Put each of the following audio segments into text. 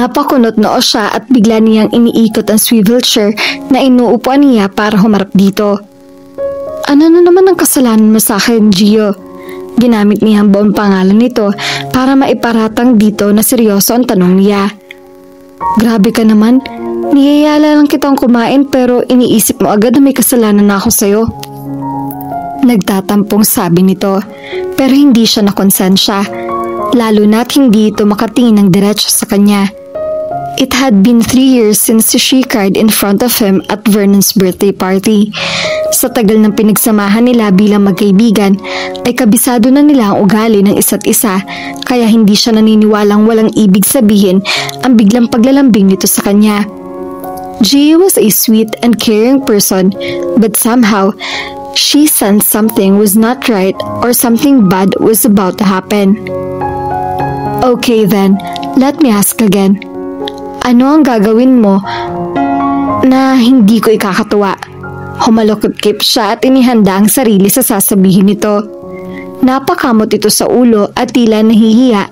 Napakunot noo siya at bigla niyang iniikot ang swivel chair na inuupuan niya para humarap dito. Ano na naman ang kasalanan mo sa akin, Gio? Ginamit niya ang buong pangalan nito para maiparatang dito na seryoso ang tanong niya. Grabe ka naman, niyayala lang kitang kumain pero iniisip mo agad na may kasalanan na ako sa'yo. Nagtatampong sabi nito pero hindi siya nakonsensya, lalo na't hindi ito makatingin ng diretso sa kanya. It had been 3 years since she cried in front of him at Vernon's birthday party. Sa tagal ng pinagsamahan nila bilang magkaibigan, ay kabisado na nila ang ugali ng isa't isa, kaya hindi siya naniniwalang walang ibig sabihin ang biglang paglalambing nito sa kanya. Gio was a sweet and caring person, but somehow, she sensed something was not right or something bad was about to happen. Okay then, let me ask again. Ano ang gagawin mo na hindi ko ikakatuwa? Humalukip-kip siya at inihanda ang sarili sa sasabihin nito. Napakamot ito sa ulo at tila nahihiya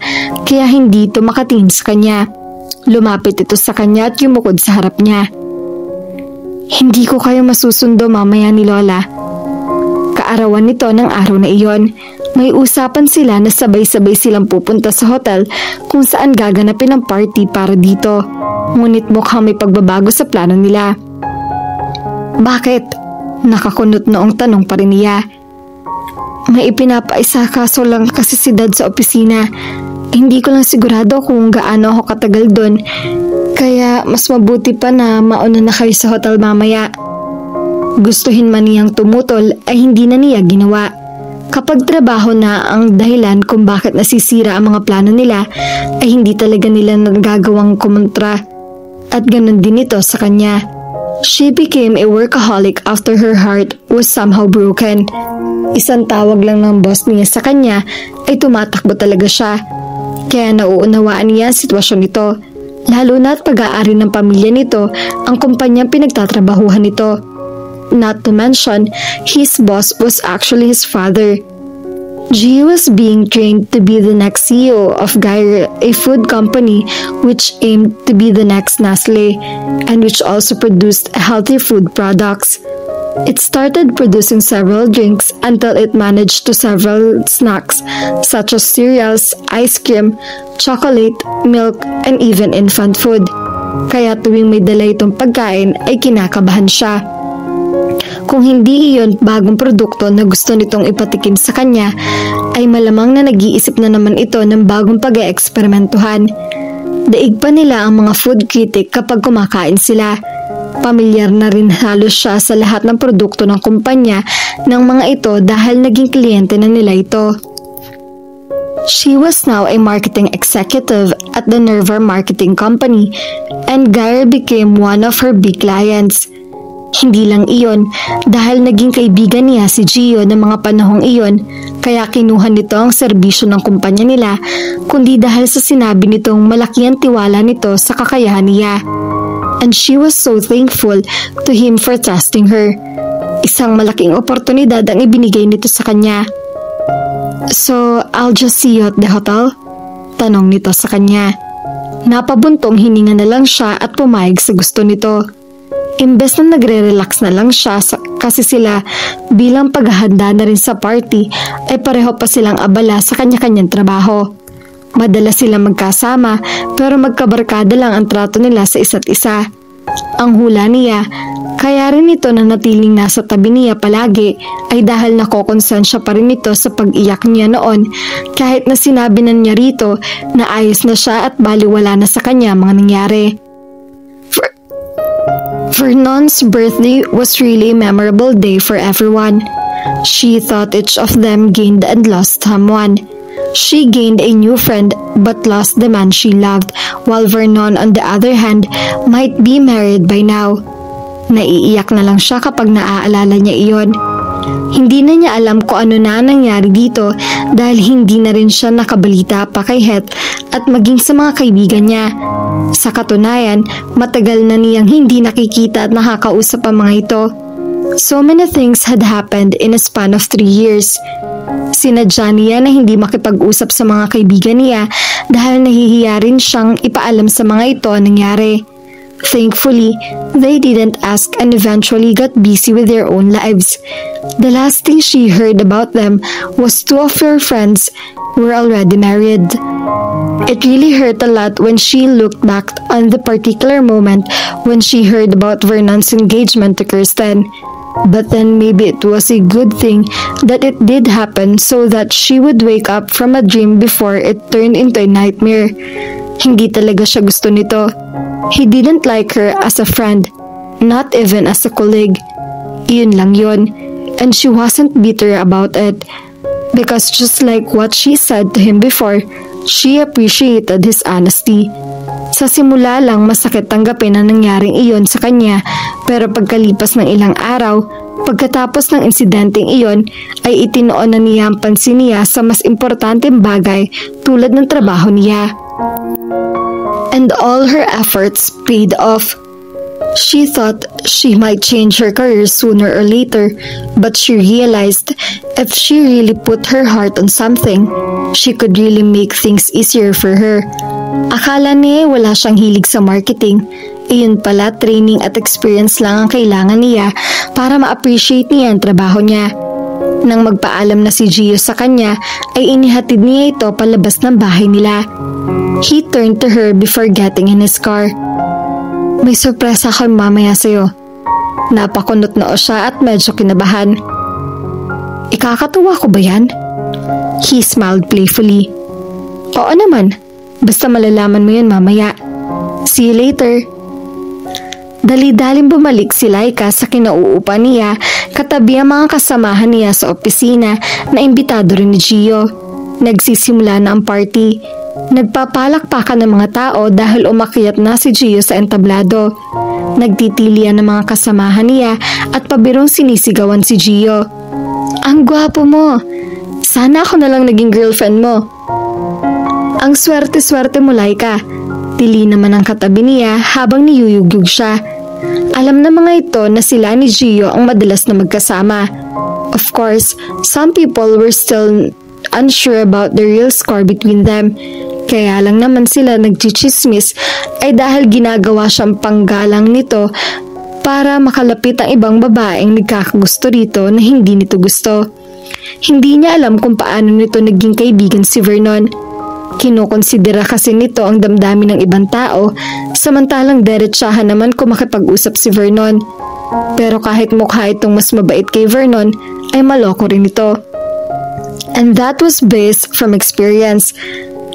kaya hindi ito makatingin sa kanya. Lumapit ito sa kanya at yumukod sa harap niya. Hindi ko kayo masusundo mamaya ni Lola. Kaarawan nito ng araw na iyon. May usapan sila na sabay-sabay silang pupunta sa hotel kung saan gaganapin ang party para dito. Ngunit mukhang may pagbabago sa plano nila. Bakit? Nakakunot noong tanong pa rin niya. May ipinapaisa kaso lang kasi si Dad sa opisina. Hindi ko lang sigurado kung gaano ako katagal doon. Kaya mas mabuti pa na mauna na kayo sa hotel mamaya. Gustuhin man niyang tumutol ay hindi na niya ginawa. Kapag trabaho na ang dahilan kung bakit nasisira ang mga plano nila, ay hindi talaga nila nagagawang kumontra. At ganun din ito sa kanya. She became a workaholic after her heart was somehow broken. Isang tawag lang ng boss niya sa kanya ay tumatakbo talaga siya. Kaya nauunawaan niya ang sitwasyon nito. Lalo na at pag-aari ng pamilya nito ang kumpanyang pinagtatrabahuhan nito. Not to mention, his boss was actually his father. Gio was being trained to be the next CEO of Gyre, a food company which aimed to be the next Nestle and which also produced healthy food products. It started producing several drinks until it managed to several snacks such as cereals, ice cream, chocolate, milk, and even infant food. Kaya tuwing may dala itong pagkain ay kinakabahan siya. Kung hindi iyon bagong produkto na gusto nitong ipatikim sa kanya, ay malamang na nag-iisip na naman ito ng bagong pag-eeksperimentuhan. Daig pa nila ang mga food critic kapag kumakain sila. Pamilyar na rin halos siya sa lahat ng produkto ng kumpanya ng mga ito dahil naging kliyente na nila ito. She was now a marketing executive at the Nerva Marketing Company and Gyre became one of her big clients. Hindi lang iyon, dahil naging kaibigan niya si Gio ng mga panahong iyon, kaya kinuha nito ang serbisyo ng kumpanya nila, kundi dahil sa sinabi nitong malaki ang tiwala nito sa kakayahan niya. And she was so thankful to him for trusting her. Isang malaking oportunidad ang ibinigay nito sa kanya. So, I'll just see you at the hotel? Tanong nito sa kanya. Napabuntong hininga na lang siya at pumayag sa gusto nito. Imbes na nagre-relax na lang siya kasi sila bilang paghahanda na rin sa party ay pareho pa silang abala sa kanya-kanyang trabaho. Madalas silang magkasama pero magkabarkada lang ang trato nila sa isa't isa. Ang hula niya, kaya rin ito na natiling nasa tabi niya palagi ay dahil nakokonsensya pa rin ito sa pag-iyak niya noon kahit na sinabi na niya rito na ayos na siya at baliwala na sa kanya mga nangyari. Vernon's birthday was really a memorable day for everyone. She thought each of them gained and lost someone. She gained a new friend but lost the man she loved, while Vernon on the other hand might be married by now. Naiiyak na lang siya kapag naaalala niya iyon. Hindi na niya alam kung ano na nangyari dito dahil hindi na rin siya nakabalita pa kay Het at maging sa mga kaibigan niya. Sa katunayan, matagal na niyang hindi nakikita at nakakausap ang mga ito. So many things had happened in a span of 3 years. Sinadya niya na hindi makipag-usap sa mga kaibigan niya dahil nahihiya rin siyang ipaalam sa mga ito ang nangyari. Thankfully, they didn't ask and eventually got busy with their own lives. The last thing she heard about them was two of her friends were already married. It really hurt a lot when she looked back on the particular moment when she heard about Vernon's engagement to Kirsten. But then maybe it was a good thing that it did happen so that she would wake up from a dream before it turned into a nightmare. Hindi talaga siya gusto nito. He didn't like her as a friend, not even as a colleague. Yun lang yun. And she wasn't bitter about it. Because just like what she said to him before, she appreciated his honesty. Sa simula lang masakit tanggapin ang nangyaring iyon sa kanya, pero pagkalipas ng ilang araw, pagkatapos ng insidenteng iyon, ay itinoon na niya ang pansin niya sa mas importanteng bagay tulad ng trabaho niya. And all her efforts paid off. She thought she might change her career sooner or later, but she realized if she really put her heart on something, she could really make things easier for her. Akala niya wala siyang hilig sa marketing. Iyon pala, training at experience lang ang kailangan niya para ma-appreciate niya ang trabaho niya. Nang magpaalam na si Gio sa kanya, ay inihatid niya ito palabas ng bahay nila. He turned to her before getting in his car. May sorpresa ako mamaya sa'yo. Napakunot na siya at medyo kinabahan. Ikakatuwa ko ba yan? He smiled playfully. Oo naman, basta malalaman mo yun mamaya. See you later. Dali-daling bumalik si Laika sa kinauupa niya katabi ang mga kasamahan niya sa opisina na imbitado rin ni Gio. Nagsisimula na ang party. Nagpapalakpakan ng mga tao dahil umakyat na si Gio sa entablado. Nagtitilian ng mga kasamahan niya at pabirong sinisigawan si Gio. Ang gwapo mo! Sana ako na lang naging girlfriend mo. Ang swerte-swerte mo, Laika. Tili naman ang katabi niya habang niyuyugyug siya. Alam na mga ito na sila ni Gio ang madalas na magkasama. Of course, some people were still unsure about the real score between them. Kaya lang naman sila nagchichismis ay dahil ginagawa siyang panggalang nito para makalapit ang ibang babaeng nagkakagusto rito na hindi nito gusto. Hindi niya alam kung paano nito naging kaibigan si Vernon. Kinukonsidera kasi nito ang damdamin ng ibang tao, samantalang derechahan naman kung makipag-usap si Vernon. Pero kahit mukha itong mas mabait kay Vernon, ay maloko rin ito. And that was based from experience.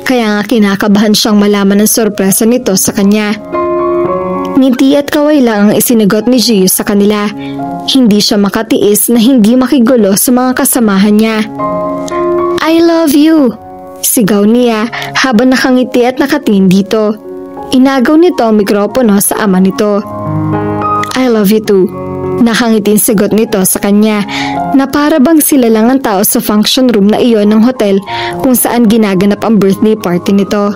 Kaya nga kinakabahan siyang malaman ang sorpresa nito sa kanya. Ngiti at kaway lang ang isinagot ni Gio sa kanila. Hindi siya makatiis na hindi makigulo sa mga kasamahan niya. I love you! Sigaw niya habang nakangiti at nakatingin dito. Inagaw nito ang mikropono sa ama nito. I love you too. Nakangiting sagot nito sa kanya na para bang sila lang ang tao sa function room na iyon ng hotel kung saan ginaganap ang birthday party nito.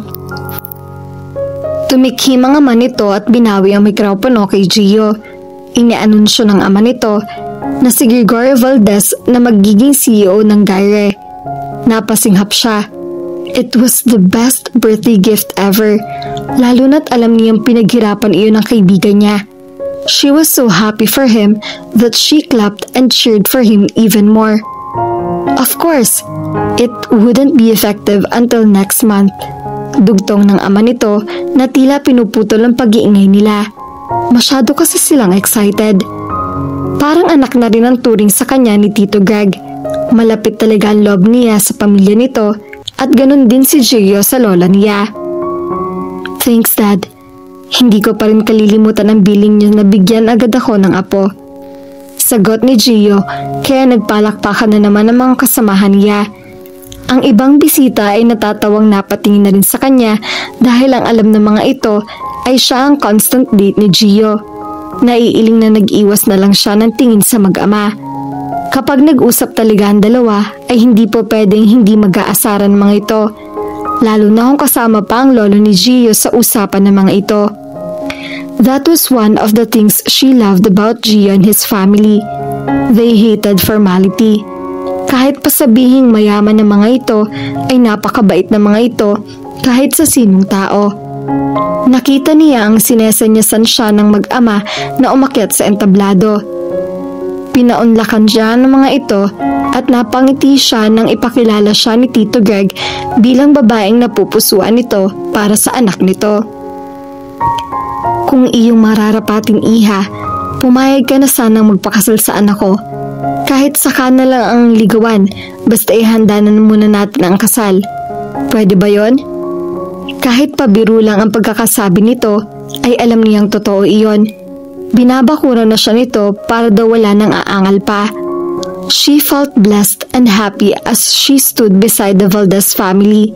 Tumikhim ang ama nito at binawi ang mikropono kay Gio. Inianunsyo ng ama nito na si Gregorio Valdez na magiging CEO ng Gyre. Napasinghap siya. It was the best birthday gift ever, lalo na't alam niyang pinaghirapan iyon ng kaibigan niya. She was so happy for him that she clapped and cheered for him even more. Of course, it wouldn't be effective until next month. Dugtong ng ama nito na tila pinuputol ang pag-iingay nila. Masyado kasi silang excited. Parang anak na rin ang turing sa kanya ni Tito Greg. Malapit talaga ang loob niya sa pamilya nito at ganun din si Gio sa lola niya. Thanks, Dad. Hindi ko pa rin kalilimutan ang billing niyo na bigyan agad ako ng apo. Sagot ni Gio, kaya nagpalakpakan na naman ang mga kasamahan niya. Ang ibang bisita ay natatawang napatingin na rin sa kanya dahil ang alam ng mga ito ay siya ang constant date ni Gio. Naiiling na nag-iwas na lang siya ng tingin sa mag-ama. Kapag nag-usap talaga ang dalawa ay hindi po pwedeng hindi mag-aasaran mga ito. Lalo na kung kasama pa ang lolo ni Gio sa usapan ng mga ito. That was one of the things she loved about Gio and his family. They hated formality. Kahit pa sabihing mayaman ng mga ito, ay napakabait na mga ito kahit sa sinong tao. Nakita niya ang sinesenyasan siya ng mag-ama na umakyat sa entablado. Pinaunlakan siya ng mga ito at napangiti siya nang ipakilala siya ni Tito Greg bilang babaeng napupusuan nito para sa anak nito. Kung iyong mararapating iha, pumayag ka na sanang magpakasal sa anak ko. Kahit saka na lang ang ligawan, basta ihanda na muna natin ang kasal. Pwede ba yon? Kahit pabiro lang ang pagkakasabi nito, ay alam niyang totoo iyon. Binabakura na siya nito para daw wala nang aangal pa. She felt blessed and happy as she stood beside the Valdez family.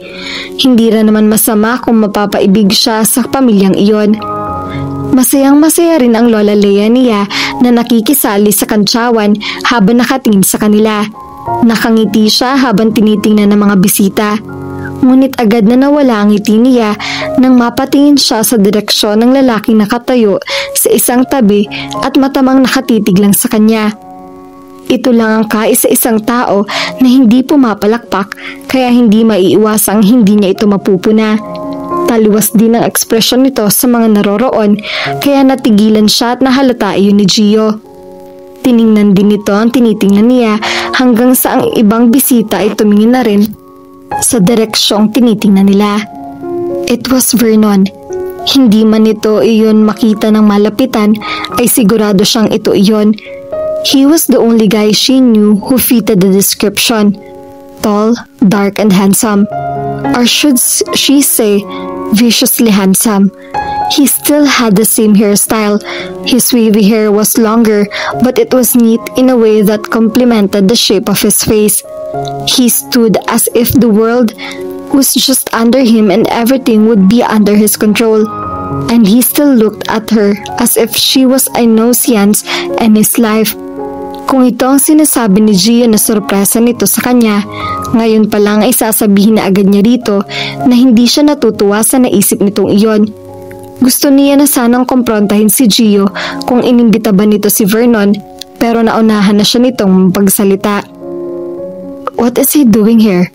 Hindi rin naman masama kung mapapaibig siya sa pamilyang iyon. Masayang-masaya rin ang Lola Lea niya na nakikisali sa kantsawan habang nakatingin sa kanila. Nakangiti siya habang tinitingnan ng mga bisita. Ngunit agad na nawala ang ngiti niya nang mapatingin siya sa direksyon ng lalaking nakatayo sa isang tabi at matamang nakatitig lang sa kanya. Ito lang ang kaisa-isang tao na hindi pumapalakpak kaya hindi maiiwasang hindi niya ito mapupuna. Taliwas din ang ekspresyon nito sa mga naroroon kaya natigilan siya at nahalata iyon ni Gio. Tiningnan din nito ang tinitingnan niya hanggang sa ang ibang bisita ay tumingin na rin sa direksyong tinitingnan nila. It was Vernon. Hindi man ito iyon makita ng malapitan ay sigurado siyang ito iyon. He was the only guy she knew who fitted the description. Tall, dark and handsome. Or should she say, viciously handsome. He still had the same hairstyle. His wavy hair was longer, but it was neat in a way that complemented the shape of his face. He stood as if the world was just under him and everything would be under his control. And he still looked at her as if she was a nuisance in his life. Kung ito ang sinasabi ni Gio na sorpresa nito sa kanya, ngayon pa lang ay sasabihin na agad niya rito na hindi siya natutuwa sa naisip nitong iyon. Gusto niya na sanang kumprontahin si Gio kung inimbita ba nito si Vernon, pero naunahan na siya nitong pagsalita. "What is he doing here?"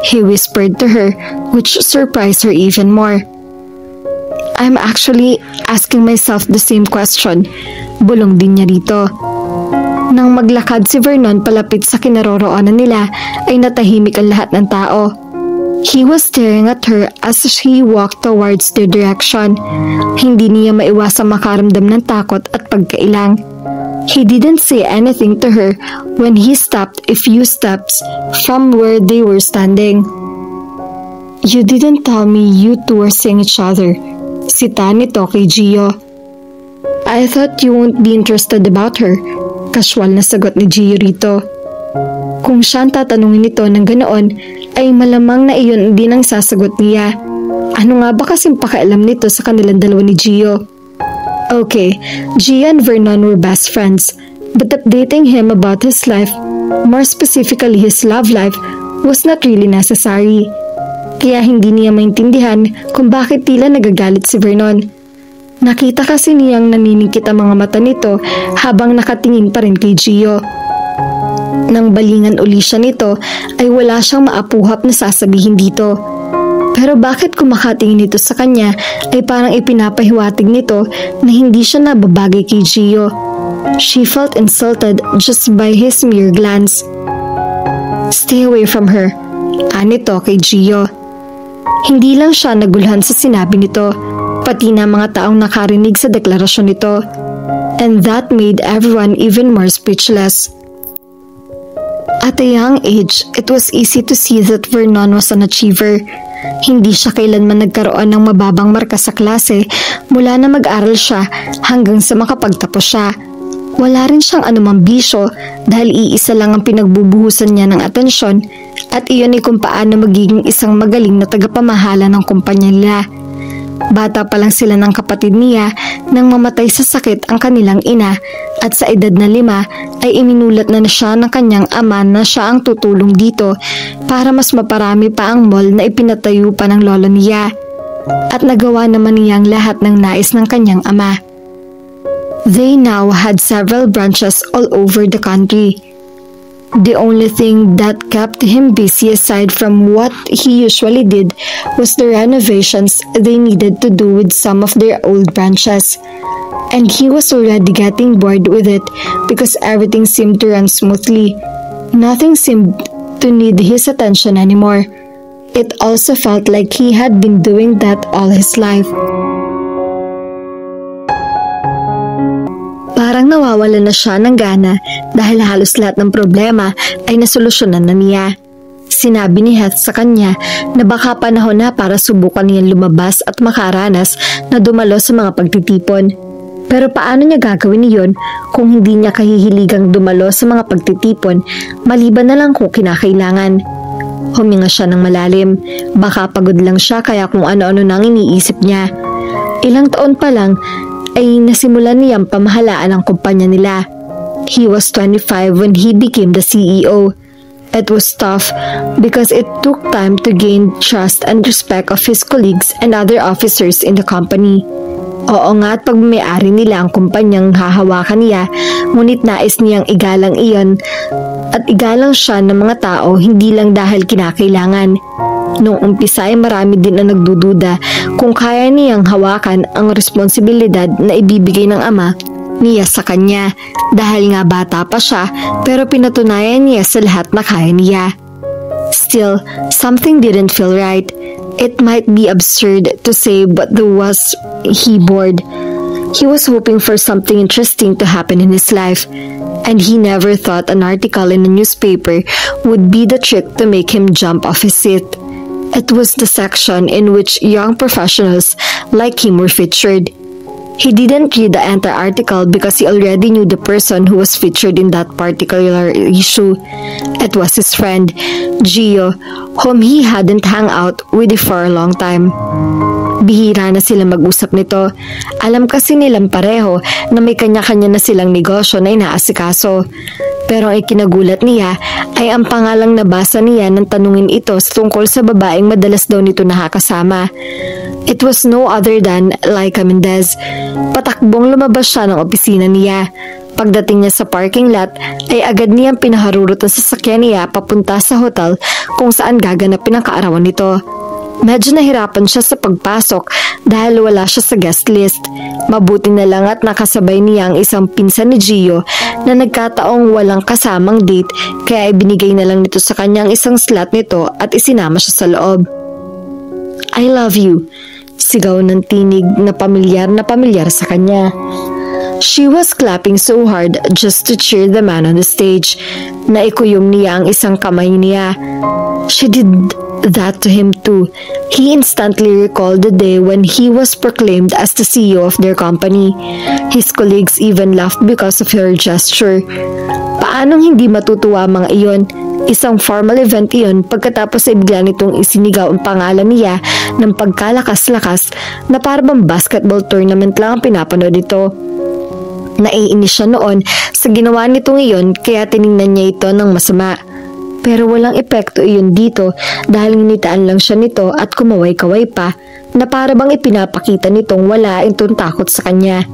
he whispered to her, which surprised her even more. "I'm actually asking myself the same question." Bulong din niya rito. Nang maglakad si Vernon palapit sa kinaroroonan nila ay natahimik ang lahat ng tao. He was staring at her as she walked towards their direction. Hindi niya maiwasang makaramdam ng takot at pagkailang. He didn't say anything to her when he stopped a few steps from where they were standing. "You didn't tell me you two were seeing each other," sita nito kay Gio. "I thought you won't be interested about her," casual na sagot ni Gio rito. Kung siya ang tatanungin nito ng ganoon, ay malamang na iyon din ang sasagot niya. Ano nga ba kasing pakialam nito sa kanilang dalawa ni Gio? Okay, Gio and Vernon were best friends, but updating him about his life, more specifically his love life, was not really necessary. Kaya hindi niya maintindihan kung bakit tila nagagalit si Vernon. Nakita kasi niyang naniningkit ang mga mata nito habang nakatingin pa rin kay Gio. Nang balingan uli siya nito ay wala siyang maapuhap na sasabihin dito. Pero bakit kung makatingin nito sa kanya ay parang ipinapahiwatig nito na hindi siya nababagay kay Gio. She felt insulted just by his mere glance. "Stay away from her," anito kay Gio. Hindi lang siya naguluhan sa sinabi nito, pati na mga taong nakarinig sa deklarasyon nito. And that made everyone even more speechless. At a young age, it was easy to see that Vernon was an achiever. Hindi siya kailanman nagkaroon ng mababang marka sa klase mula na mag-aral siya hanggang sa makapagtapos siya. Wala rin siyang anumang bisyo dahil iisa lang ang pinagbubuhusan niya ng atensyon at iyon ay kung paano magiging isang magaling na tagapamahala ng kumpanya nila. Bata pa lang sila ng kapatid niya nang mamatay sa sakit ang kanilang ina at sa edad na 5 ay iminulat na siya ng kanyang ama na siya ang tutulong dito para mas maparami pa ang mall na ipinatayo pa ng lolo niya. At nagawa naman niyang lahat ng nais ng kanyang ama. They now had several branches all over the country. The only thing that kept him busy aside from what he usually did was the renovations they needed to do with some of their old branches. And he was already getting bored with it because everything seemed to run smoothly. Nothing seemed to need his attention anymore. It also felt like he had been doing that all his life. Parang nawawala na siya ng gana dahil halos lahat ng problema ay nasolusyonan na niya. Sinabi ni Heath sa kanya na baka panahon na para subukan niyang lumabas at makaranas na dumalo sa mga pagtitipon. Pero paano niya gagawin iyon kung hindi niya kahihiligang dumalo sa mga pagtitipon maliban na lang kung kinakailangan? Huminga siya ng malalim. Baka pagod lang siya kaya kung ano-ano nang iniisip niya. Ilang taon pa lang ay nasimulan niyang pamahalaan ang kumpanya nila. He was 25 when he became the CEO. It was tough because it took time to gain trust and respect of his colleagues and other officers in the company. Oo nga at pagmamayari nila ang kumpanyang hahawakan niya, ngunit nais niyang igalang iyon at igalang siya ng mga tao hindi lang dahil kinakailangan. Noong umpisa ay marami din ang nagdududa kung kaya niyang hawakan ang responsibilidad na ibibigay ng ama niya sa kanya dahil nga bata pa siya pero pinatunayan niya sa lahat na kaya niya. Still, something didn't feel right. It might be absurd to say but was he bored. He was hoping for something interesting to happen in his life and he never thought an article in a newspaper would be the trick to make him jump off his seat. It was the section in which young professionals like him were featured. He didn't read the entire article because he already knew the person who was featured in that particular issue. It was his friend, Gio, whom he hadn't hung out with for a long time. Bihira na sila mag-usap nito. Alam kasi nilang pareho na may kanya-kanya na silang negosyo na inaasikaso. Pero ang ikinagulat niya ay ang pangalang nabasa niya nang tanungin ito tungkol sa babaeng madalas daw nito nakakasama. It was no other than Laika Mendez. Patakbong lumabas siya ng opisina niya. Pagdating niya sa parking lot ay agad niyang pinaharurot ang sasakyan niya papunta sa hotel kung saan gaganapin ang kaarawan nito. Medyo nahirapan siya sa pagpasok dahil wala siya sa guest list. Mabuti na lang at nakasabay niya ang isang pinsan ni Gio na nagkataong walang kasamang date kaya ibinigay na lang nito sa kanya ang isang slot nito at isinama siya sa loob. I love you, sigaw ng tinig na pamilyar sa kanya. She was clapping so hard just to cheer the man on the stage. Naikuyom niya ang isang kamay niya. She did that to him too. He instantly recalled the day when he was proclaimed as the CEO of their company. His colleagues even laughed because of her gesture. Paanong hindi matutuwa mga iyon? Isang formal event iyon pagkatapos ay bigla nitong isinigaw ang pangalan niya ng pagkalakas-lakas na parang basketball tournament lang ang pinapanood nito. Naiinis siya noon sa ginawa nitong iyon kaya tiningnan niya ito ng masama. Pero walang epekto iyon dito dahil nginitaan lang siya nito at kumaway-kaway pa na para bang ipinapakita nitong wala itong takot sa kanya.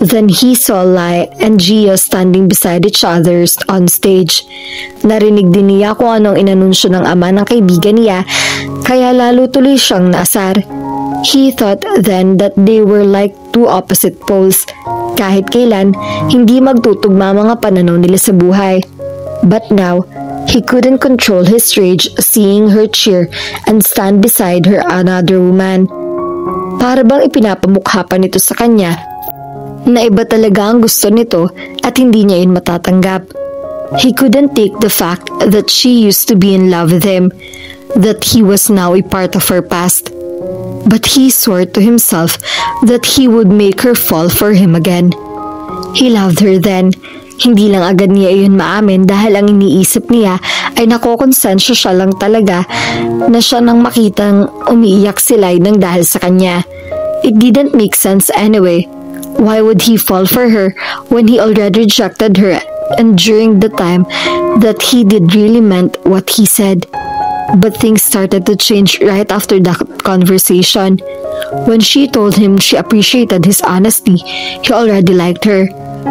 Then he saw Lai and Gio standing beside each other on stage. Narinig din niya kung anong inanunsyo ng ama ng kaibigan niya kaya lalo tuloy siyang naasar. He thought then that they were like two opposite poles. Kahit kailan, hindi magtutugma mga pananaw nila sa buhay. But now, he couldn't control his rage seeing her cheer and stand beside her another woman. Para bang ipinapamukha pa nito sa kanya na iba talaga ang gusto nito at hindi niya yun matatanggap. He couldn't take the fact that she used to be in love with him, that he was now a part of her past. But he swore to himself that he would make her fall for him again. He loved her then. Hindi lang agad niya iyon maamin dahil ang iniisip niya ay nakokonsensya siya lang talaga na siya nang makitang umiiyak si Lai nang dahil sa kanya. It didn't make sense anyway. Why would he fall for her when he already rejected her and during the time that he did really meant what he said? But things started to change right after that conversation. When she told him she appreciated his honesty, he already liked her.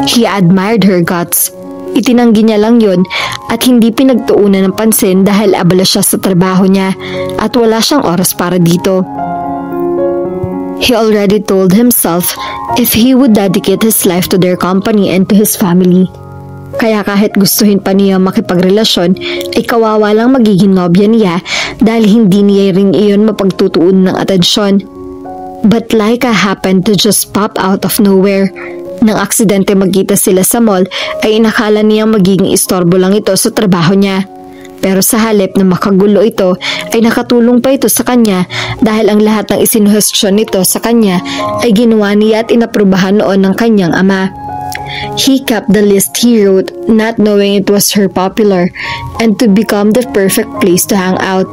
He admired her guts. Itinanggi niya lang yon at hindi pinagtuunan ng pansin dahil abala siya sa trabaho niya at wala siyang oras para dito. He already told himself if he would dedicate his life to their company and to his family. Kaya kahit gustuhin pa niya makipagrelasyon, ay kawawa lang magiging nobya niya dahil hindi niya rin iyon mapagtutuunan ng atensyon. But Laika happened to just pop out of nowhere. Nang aksidente magkita sila sa mall, ay inakala niyang magiging istorbo lang ito sa trabaho niya. Pero sa halip na makagulo ito, ay nakatulong pa ito sa kanya dahil ang lahat ng isinuhestyon nito sa kanya ay ginawa niya at inaprubahan noon ng kanyang ama. He kept the list he wrote, not knowing it was her popular and to become the perfect place to hang out.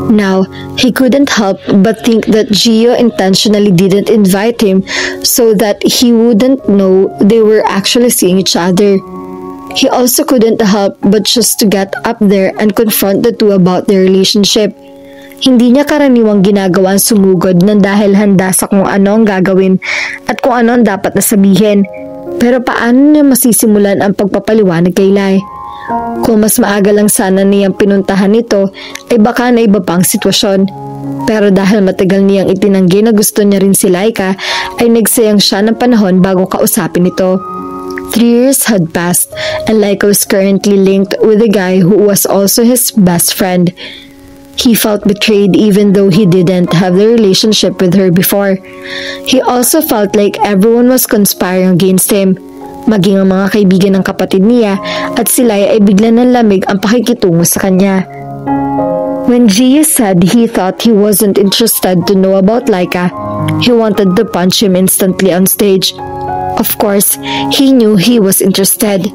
Now, he couldn't help but think that Gio intentionally didn't invite him so that he wouldn't know they were actually seeing each other. He also couldn't help but just to get up there and confront the two about their relationship. Hindi niya karaniwang ginagawa ang sumugod nang dahil handa sa kung ano ang gagawin at kung ano ang dapat na sabihin. Pero paano niya masisimulan ang pagpapaliwanag kay Lai? Kung mas maaga lang sana niyang pinuntahan ito, ay baka na iba pang sitwasyon. Pero dahil matagal niyang itinanggi na gusto niya rin si Laika, ay nagsayang siya ng panahon bago kausapin ito. 3 years had passed and Laika was currently linked with a guy who was also his best friend. He felt betrayed even though he didn't have the relationship with her before. He also felt like everyone was conspiring against him, maging ang mga kaibigan ng kapatid niya at sila ay bigla ng lamig ang pakikitungo sa kanya. When Gio said he thought he wasn't interested to know about Laika, he wanted to punch him instantly on stage. Of course, he knew he was interested.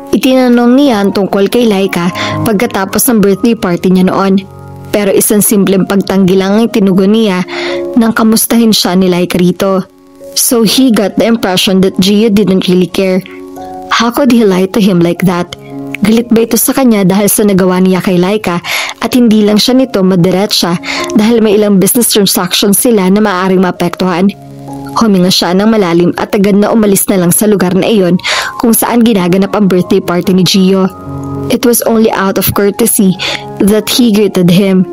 Itinanong niya ang tungkol kay Laika pagkatapos ng birthday party niya noon. Pero isang simpleng pagtanggi lang ang tinugon niya nang kamustahin siya ni Laika rito. So he got the impression that Gio didn't really care. How could he lie to him like that? Galit ba ito sa kanya dahil sa nagawa niya kay Laika at hindi lang siya nito madiretsa dahil may ilang business transactions sila na maaaring maapektuhan? Huminga siya ng malalim at agad na umalis na lang sa lugar na iyon kung saan ginaganap ang birthday party ni Gio. It was only out of courtesy that he greeted him.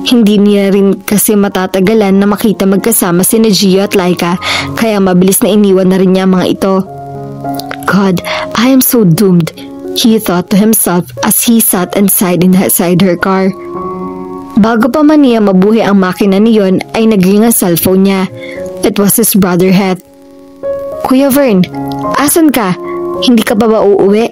Hindi niya rin kasi matatagalan na makita magkasama si Gio at Laika kaya mabilis na iniwan na rin niya mga ito. God, I am so doomed, he thought to himself as he sat inside her car. Bago pa man niya mabuhay ang makina niyon ay nagring ang cellphone niya. It was his brother Het. Kuya Vern, asan ka? Hindi ka pa ba uuwi?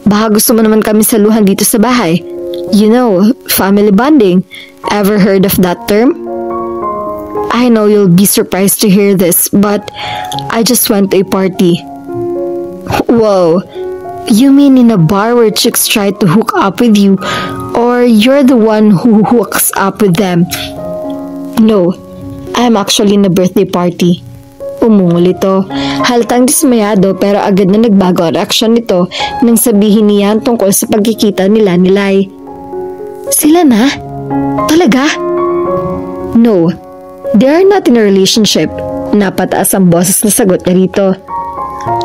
Baka gusto mo naman kami saluhan dito sa bahay. You know, family bonding. Ever heard of that term? I know you'll be surprised to hear this, but I just went to a party. Whoa, you mean in a bar where chicks try to hook up with you, or you're the one who hooks up with them? No, I'm actually in a birthday party. Umungol ito. Haltang dismayado pero agad na nagbago ang reaksyon nito nang sabihin niya tungkol sa pagkikita nila ni Lai. Sila na? Talaga? No, they are not in a relationship. Napataas ang boses na sagot niya rito.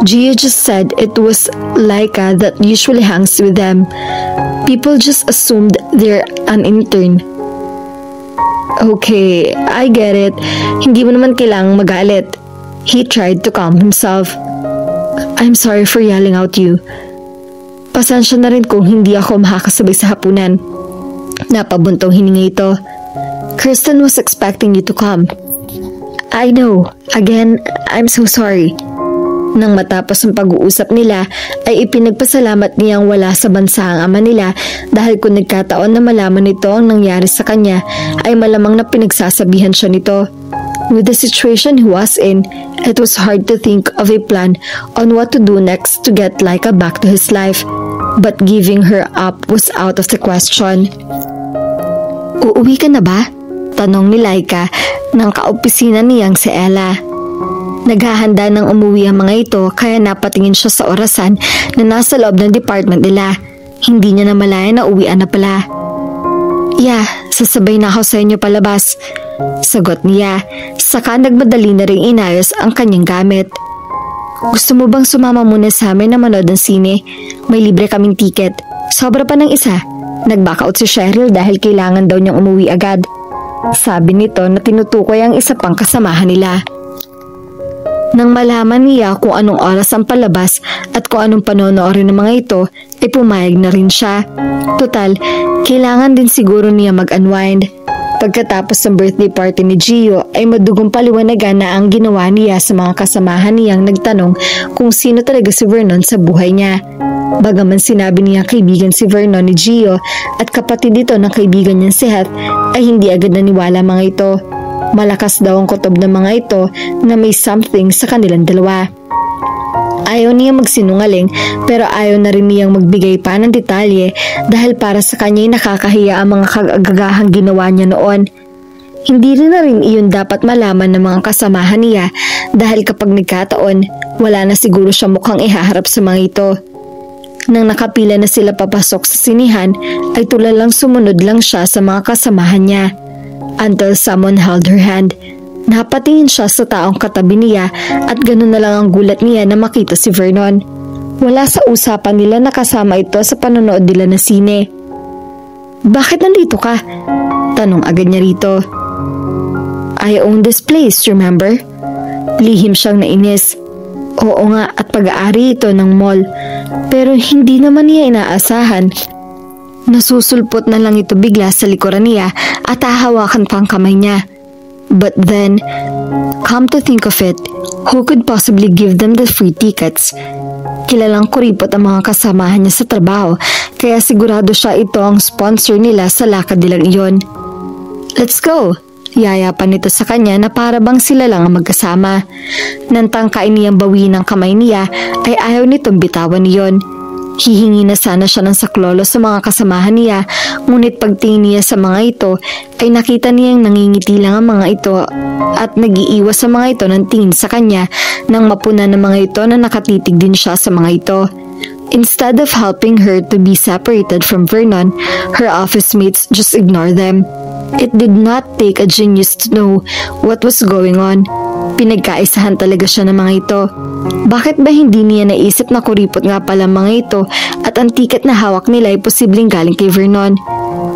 Gio just said it was Laika that usually hangs with them. People just assumed they're an intern. Okay, I get it. Hindi mo naman kailangang magalit. He tried to calm himself. I'm sorry for yelling out you. Pasensya na rin kung hindi ako makakasabay sa hapunan. Napabuntong hininga ito. Kirsten was expecting you to come. I know. Again, I'm so sorry. Nang matapos ang pag-uusap nila, ay ipinagpasalamat niyang wala sa bansa ang ama nila dahil kung nagkataon na malaman nito ang nangyari sa kanya, ay malamang na pinagsasabihan siya nito. With the situation he was in, it was hard to think of a plan on what to do next to get Laika back to his life. But giving her up was out of the question. Uuwi ka na ba? Tanong ni Laika nang kaopisina niyang si Ella. Naghahanda ng umuwi ang mga ito kaya napatingin siya sa orasan na nasa loob ng department nila. Hindi niya namalaya na uwian na pala. Yeah, sasabay na ako sa inyo palabas. Sagot niya, saka nagmadali na ring inayos ang kanyang gamit. Gusto mo bang sumama muna sa amin na manood ng sine? May libre kaming tiket. Sobra pa ng isa. Nag-back out si Cheryl dahil kailangan daw niyang umuwi agad. Sabi nito na tinutukoy ang isa pang kasamahan nila. Nang malaman niya kung anong oras ang palabas at kung anong panonoorin ng mga ito, ay pumayag na rin siya. Total, kailangan din siguro niya mag-unwind. Pagkatapos ng birthday party ni Gio ay madugong paliwanagan na ang ginawa niya sa mga kasamahan niyang nagtanong kung sino talaga si Vernon sa buhay niya. Bagaman sinabi niya kaibigan si Vernon ni Gio at kapatid dito ng kaibigan niya si Heath, ay hindi agad naniwala mga ito. Malakas daw ang kutob ng mga ito na may something sa kanilang dalawa. Ayaw niya magsinungaling pero ayaw na rin niyang magbigay pa ng detalye dahil para sa kanya ay nakakahiya ang mga kagagahang ginawa niya noon. Hindi rin na rin iyon dapat malaman ng mga kasamahan niya dahil kapag nagkataon, wala na siguro siya mukhang ihaharap sa mga ito. Nang nakapila na sila papasok sa sinihan, ay tulalang sumunod lang siya sa mga kasamahan niya. Until someone held her hand. Napatingin siya sa taong katabi niya at ganun na lang ang gulat niya na makita si Vernon. Wala sa usapan nila na kasama ito sa panonood nila na sine. Bakit nandito ka? Tanong agad niya rito. I own this place, remember? Lihim siyang nainis. Oo nga at pag-aari ito ng mall. Pero hindi naman niya inaasahan. Nasusulpot na lang ito bigla sa likuran niya at hahawakan pang kamay niya. But then, come to think of it, who could possibly give them the free tickets? Kilalang kuripot ang mga kasamahan niya sa trabaho, kaya sigurado siya ito ang sponsor nila sa lakad nilang iyon. Let's go! Yayapan nito sa kanya na para bang sila lang ang magkasama. Nang tangkain niyang bawiin ang kamay niya, ay ayaw nitong bitawan niyon. Hihingi na sana siya ng saklolo sa mga kasamahan niya, ngunit pagtingin niya sa mga ito, ay nakita niyang nangingiti lang ang mga ito at nag-iiwas sa mga ito ng tingin sa kanya nang mapuna ng mga ito na nakatitig din siya sa mga ito. Instead of helping her to be separated from Vernon, her office mates just ignore them. It did not take a genius to know what was going on. Pinagkaisahan talaga siya ng mga ito. Bakit ba hindi niya naisip na kuripot nga pala mga ito at ang tiket na hawak nila ay posibleng galing kay Vernon?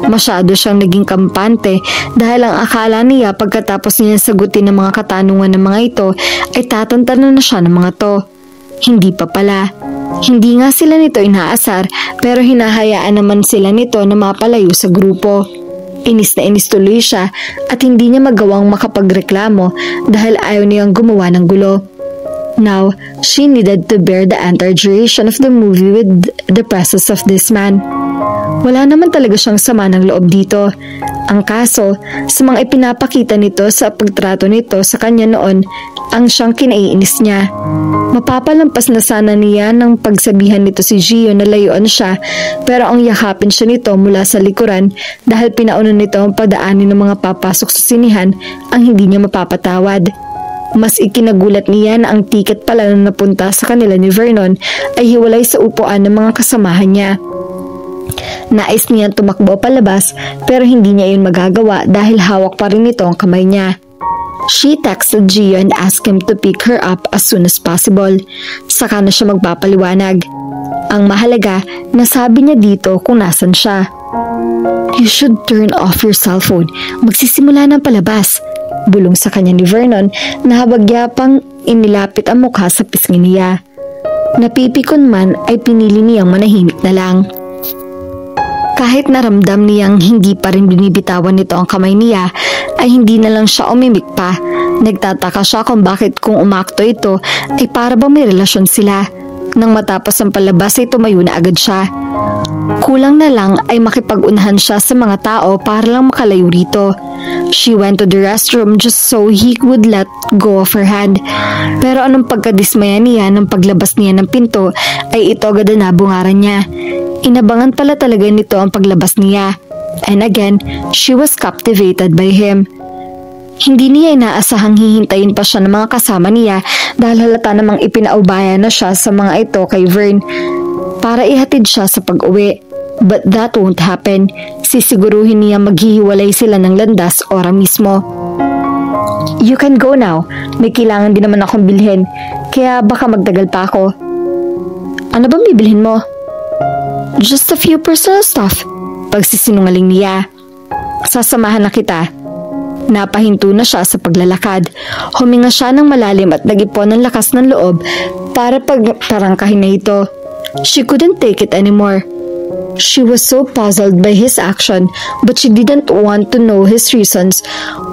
Masyado siyang naging kampante dahil ang akala niya pagkatapos niya sagutin ng mga katanungan ng mga ito ay tatantanan na siya ng mga to. Hindi pa pala. Hindi nga sila nito inaasar pero hinahayaan naman sila nito na mapalayo sa grupo. Inis na inis tuloy siya at hindi niya magawang makapagreklamo dahil ayaw niyang gumawa ng gulo. Now, she needed to bear the entire duration of the movie with the presence of this man. Wala naman talaga siyang sama ng loob dito. Ang kaso, sa mga ipinapakita nito sa pagtrato nito sa kanya noon, ang siyang kinaiinis niya. Mapapalampas na sana niya ng pagsabihan nito si Gio na layuan siya pero ang yakapin siya nito mula sa likuran dahil pinauna nito ang padaanin ng mga papasok sa sinihan ang hindi niya mapapatawad. Mas ikinagulat niya na ang tiket pala na napunta sa kanila ni Vernon ay hiwalay sa upuan ng mga kasamahan niya. Nais niya tumakbo palabas pero hindi niya yun magagawa dahil hawak pa rin nito ang kamay niya. She texted Gio and asked him to pick her up as soon as possible. Saka na siya magpapaliwanag. Ang mahalaga, nasabi niya dito kung nasan siya. You should turn off your cellphone. Magsisimula ng palabas. Bulong sa kanya ni Vernon na habagyapang inilapit ang mukha sa pisngi niya. Napipikon man ay pinili niyang manahimik na lang. Kahit naramdam niyang hindi pa rin binibitawan nito ang kamay niya, ay hindi na lang siya umimik pa. Nagtataka siya kung bakit kung umakto ito ay para bang may relasyon sila. Nang matapos ang palabas ay tumayo na agad siya. Kulang na lang ay makipag-unahan siya sa mga tao para lang makalayo rito. She went to the restroom just so he would let go of her hand. Pero anong pagkadismaya niya nang paglabas niya ng pinto ay ito agad na nabungaran niya. Inabangan pala talaga nito ang paglabas niya. And again, she was captivated by him. Hindi niya inaasahang hihintayin pa siya ng mga kasama niya dahil halata namang ipinaubaya na siya sa mga ito kay Vern para ihatid siya sa pag-uwi. But that won't happen. Sisiguruhin niya maghihiwalay sila ng landas ora mismo. You can go now. May kailangan din naman akong bilhin. Kaya baka magtagal pa ako. Ano bang bibilhin mo? Just a few personal stuff. Pagsisinungaling niya. Sasamahan na kita. Napahinto na siya sa paglalakad. Huminga siya ng malalim at nag-ipon ng lakas ng loob para pagtarangkahin na ito. She couldn't take it anymore. She was so puzzled by his action, but she didn't want to know his reasons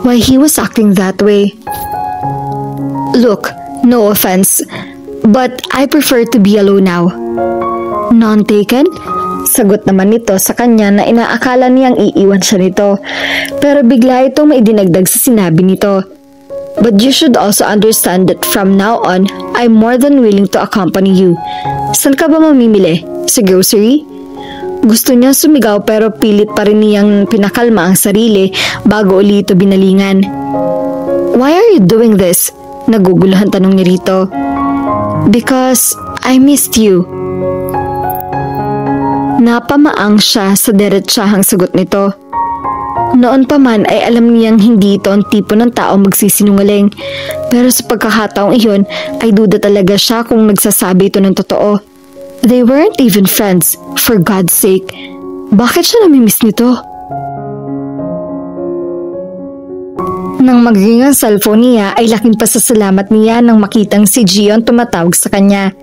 why he was acting that way. Look, no offense, but I prefer to be alone now. None taken? Sagot naman nito sa kanya na inaakala niyang iiwan siya nito. Pero bigla itong maidinagdag sa sinabi nito. But you should also understand that from now on, I'm more than willing to accompany you. Saan ka ba mamimili? Sa grocery? Gusto niyang sumigaw pero pilit pa rin niyang pinakalma ang sarili bago uli ito binalingan. Why are you doing this? Naguguluhan tanong ni Rito. Because I missed you. Napamaang siya sa diretsahang sagot nito. Noon pa man ay alam niyang hindi ito ang tipo ng tao magsisinungaling. Pero sa pagkakataong iyon ay duda talaga siya kung nagsasabi ito ng totoo. They weren't even friends, for God's sake. Bakit siya namimiss nito? Nang magring ang cellphone niya ay laking pasasalamat niya nang makitang si Gion tumatawag sa kanya.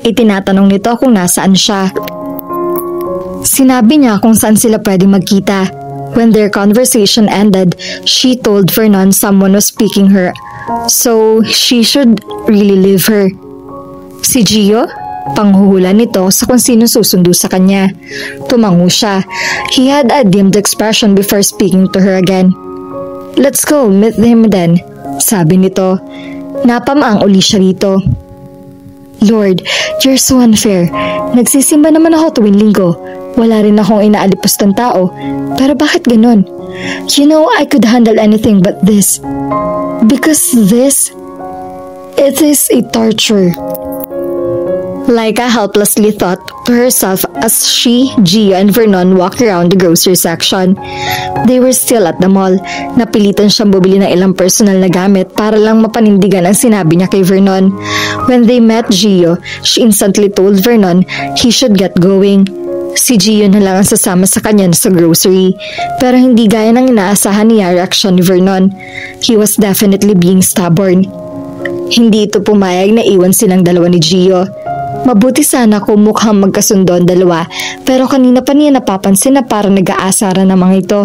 Itinatanong nito kung nasaan siya. Sinabi niya kung saan sila pwede magkita. When their conversation ended, she told Vernon someone was speaking her, so she should really leave her. Si Gio? Panghuhula nito sa kung sino susundo sa kanya. Tumango siya. He had a dimmed expression before speaking to her again. Let's go, meet him then, sabi nito. Napamaang uli siya rito. Lord, you're so unfair. Nagsisimba naman ako tuwing linggo. Wala rin akong inaalipustang tao. Pero bakit ganun? You know, I could handle anything but this. Because this, it is a torture. Laika helplessly thought to herself as she, Gia, and Vernon walked around the grocery section. They were still at the mall. Napilitan siyang bumili ng ilang personal na gamit para lang mapanindigan ang sinabi niya kay Vernon. When they met Gio, she instantly told Vernon he should get going. Si Gio na lang ang sasama sa kanya sa grocery. Pero hindi gaya ng inaasahan niya reaksyon ni Vernon. He was definitely being stubborn. Hindi ito pumayag na iwan silang dalawa ni Gio. Mabuti sana kung mukhang magkasundo ang dalawa, pero kanina pa niya napapansin na parang nag-aasara ng mga ito.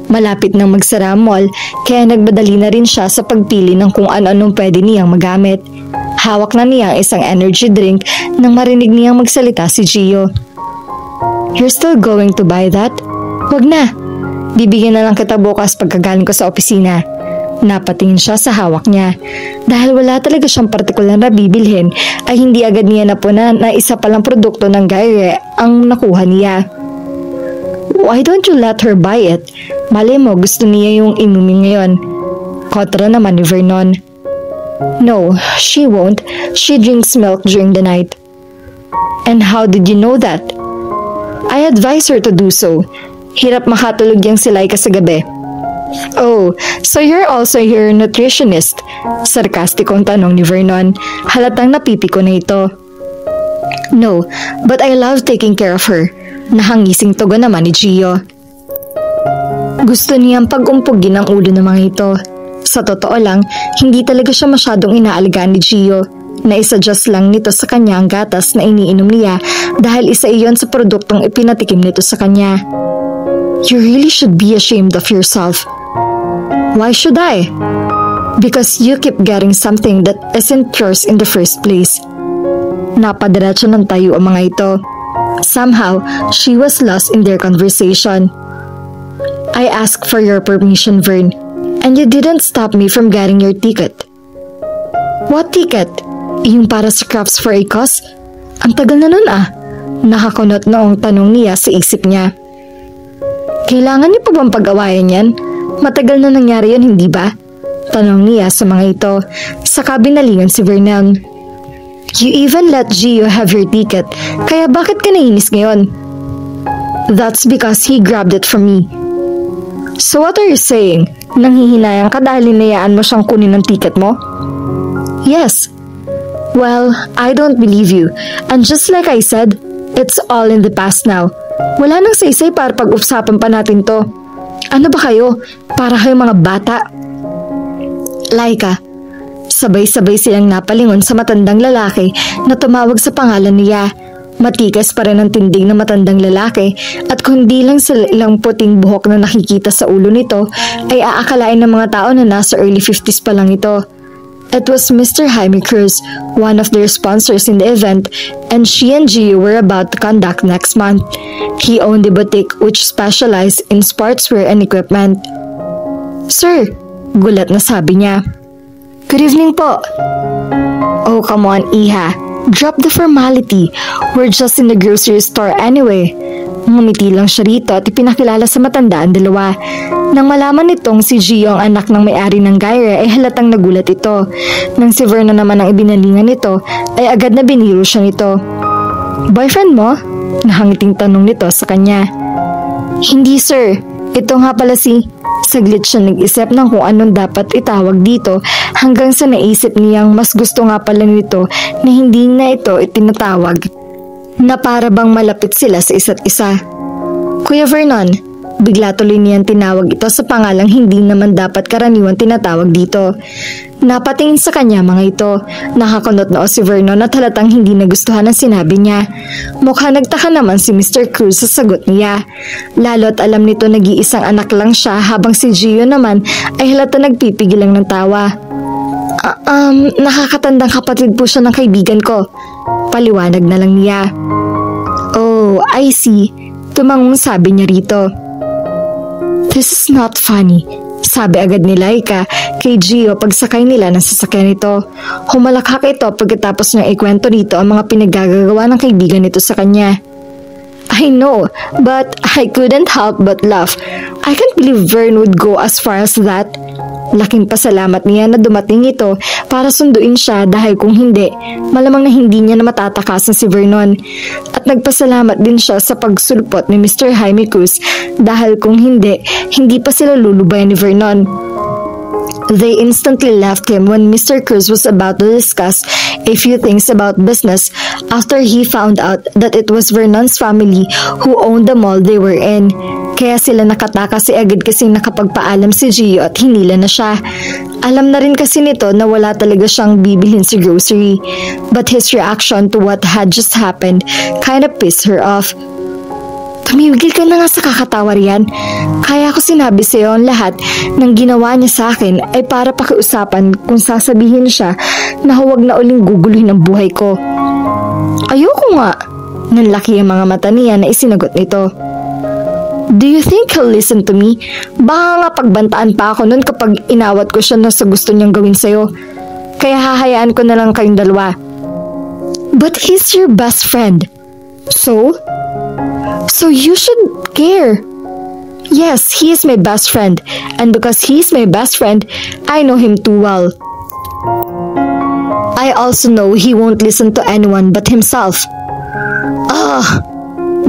Malapit nang magsara ang mall, kaya nagbadali na rin siya sa pagpili ng kung ano-anong pwede niyang magamit. Hawak na niya ang isang energy drink nang marinig niyang magsalita si Gio. You're still going to buy that? Wag na. Bibigyan na lang kita bukas pagkagaling ko sa opisina. Napatingin siya sa hawak niya. Dahil wala talaga siyang partikular na bibilhin, ay hindi agad niya napunan na isa palang produkto ng Gaire ang nakuha niya. Why don't you let her buy it? Malay mo gusto niya yung inumin ngayon. Kontra naman ni Vernon. No, she won't. She drinks milk during the night. And how did you know that? I advise her to do so. Hirap makatulog yang silay ka sa gabi. Oh, so you're also your nutritionist? Sarkastikong tanong ni Vernon. Halatang napipiko na ito. No, but I love taking care of her. Nahangising tugon naman ni Gio. Gusto niyang pag-umpugin ang ulo ng mga ito. Sa totoo lang, hindi talaga siya masyadong inaalagaan ni Gio. Naisuggest lang nito sa kanya ang gatas na iniinom niya dahil isa iyon sa produktong ipinatikim nito sa kanya. You really should be ashamed of yourself. Why should I? Because you keep getting something that isn't yours in the first place. Napadiretso ng tayo ang mga ito. Somehow, she was lost in their conversation. I asked for your permission, Vern, and you didn't stop me from getting your ticket. What ticket? Yung para sa Crafts for a Cause? Ang tagal na nun ah. Nakakunot noong tanong niya sa isip niya. Kailangan niyo pa bang pag-awayan yan? Matagal na nangyari yun, hindi ba? Tanong niya sa mga ito. Saka binalingan si Vernon. You even let Gio have your ticket, kaya bakit ka nainis ngayon? That's because he grabbed it from me. So what are you saying? Nanghihinayang ka dahil hinayaan mo siyang kunin ng ticket mo? Yes. Well, I don't believe you. And just like I said, it's all in the past now. Wala nang saysay para pag-usapan pa natin to. Ano ba kayo? Para kayong mga bata. Laika, sabay-sabay silang napalingon sa matandang lalaki na tumawag sa pangalan niya. Matikas pa rin ang tindig ng matandang lalaki at kundi lang sa ilang puting buhok na nakikita sa ulo nito ay aakalain ng mga tao na nasa early 50s pa lang ito. It was Mr. Jaime Cruz, one of their sponsors in the event, and she and Gio were about to conduct next month. He owned a boutique which specialized in sportswear and equipment. Sir, gulat na sabi niya. Good evening po. Oh, come on, Iha. Drop the formality. We're just in the grocery store anyway. Ngumiti lang siya rito at ipinakilala sa matanda ang dalawa. Nang malaman nitong si Gio ang anak ng may-ari ng Gyre ay halatang nagulat ito. Nang si Vernon naman ang ibinalingan nito ay agad na biniro siya nito. Boyfriend mo? Nahangiting tanong nito sa kanya. Hindi sir, ito nga pala si... Saglit siya nag-isip ng kung anong dapat itawag dito hanggang sa naisip niyang mas gusto nga pala nito na hindi na ito itinatawag. Na para bang malapit sila sa isa't isa. Kuya Vernon, bigla tuloy niyang tinawag ito sa pangalang hindi naman dapat karaniwan tinatawag dito. Napatingin sa kanya mga ito. Nakakunot na si Vernon at halatang hindi nagustuhan ang sinabi niya. Mukha nagtaka naman si Mr. Cruz sa sagot niya. Lalo at alam nito nag-iisang anak lang siya habang si Gio naman ay halata nagpipigil lang ng tawa. Nakakatandang kapatid po siya ng kaibigan ko. Paliwanag na lang niya. Oh, I see. Tumangung sabi niya rito. This is not funny. Sabi agad ni Laika kay Gio pagsakay nila ng sasakyan nito. Humalakhak ito pagkatapos niyang ikwento rito ang mga pinaggagawa ng kaibigan nito sa kanya. I know, but I couldn't help but laugh. I can't believe Vern would go as far as that. Laking pasalamat niya na dumating ito para sunduin siya dahil kung hindi, malamang na hindi niya na matatakasan si Vernon. At nagpasalamat din siya sa pagsulpot ni Mr. Jaime Cruz dahil kung hindi, hindi pa sila lulubayan ni Vernon. They instantly left him when Mr. Cruz was about to discuss a few things about business after he found out that it was Vernon's family who owned the mall they were in. Kaya sila nakatakas agad kasing nakapagpaalam si Gio at hinila na siya. Alam na rin kasi nito na wala talaga siyang bibilhin sa grocery. But his reaction to what had just happened kind of pissed her off. Tumigil ka na nga sa kakatawa riyan. Kaya ko sinabi sa iyo ang lahat ng ginawa niya sa akin ay para pakiusapan kung sasabihin siya na huwag na uling guguluhin ang buhay ko. Ayoko nga. Nanlaki ang mga mata niya na isinagot nito. Do you think he'll listen to me? Baka nga pagbantaan pa ako nun kapag inawat ko siya na sa gusto niyang gawin sa'yo. Kaya hahayaan ko na lang kayong dalawa. But he's your best friend. So? So you should care. Yes, he is my best friend. And because he is my best friend, I know him too well. I also know he won't listen to anyone but himself.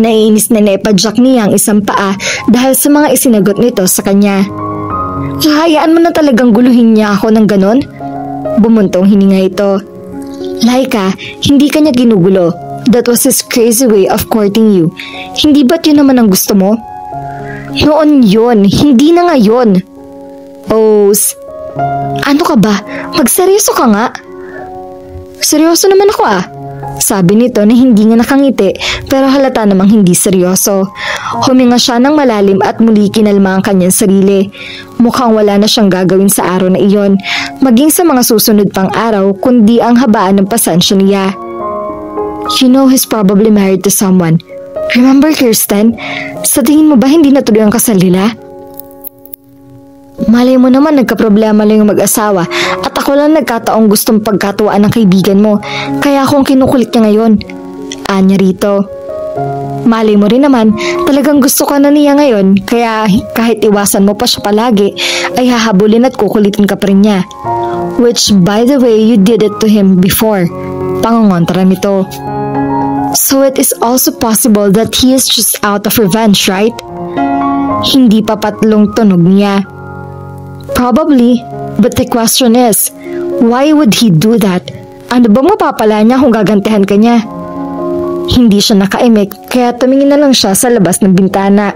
Naiinis na naipadyak niya ang isang paa dahil sa mga isinagot nito sa kanya. Hahayaan mo na talagang guluhin niya ako ng ganon? Bumuntong hininga ito. Laika, hindi ka niya ginugulo. That was his crazy way of courting you. Hindi ba't yun naman ang gusto mo? Noon yun, hindi na ngayon. Oh, ano ka ba? Magseryoso ka nga. Seryoso naman ako Sabi nito na hindi nga nakangiti pero halata namang hindi seryoso. Huminga siya ng malalim at muli kinalma ang kanyang sarili. Mukhang wala na siyang gagawin sa araw na iyon, maging sa mga susunod pang araw kundi ang habaan ng pasensya niya. You know he's probably married to someone. Remember Kirsten? Sa tingin mo ba hindi natuloy ang kasal nila? Malay mo naman nagkaproblema lang yung mag-asawa at ako lang nagkataong gustong pagkatuwaan ng kaibigan mo kaya akong kinukulit niya ngayon. Anya rito. Malay mo rin naman talagang gusto ka na niya ngayon kaya kahit iwasan mo pa siya palagi ay hahabulin at kukulitin ka pa rin niya. Which by the way you did it to him before. Pangungontra nito. So it is also possible that he is just out of revenge, right? Hindi pa patlong tunog niya. Probably, but the question is, why would he do that? Ano bang mapapala niya kung gagantihan ka niya? Hindi siya nakaimik kaya tumingin na lang siya sa labas ng bintana.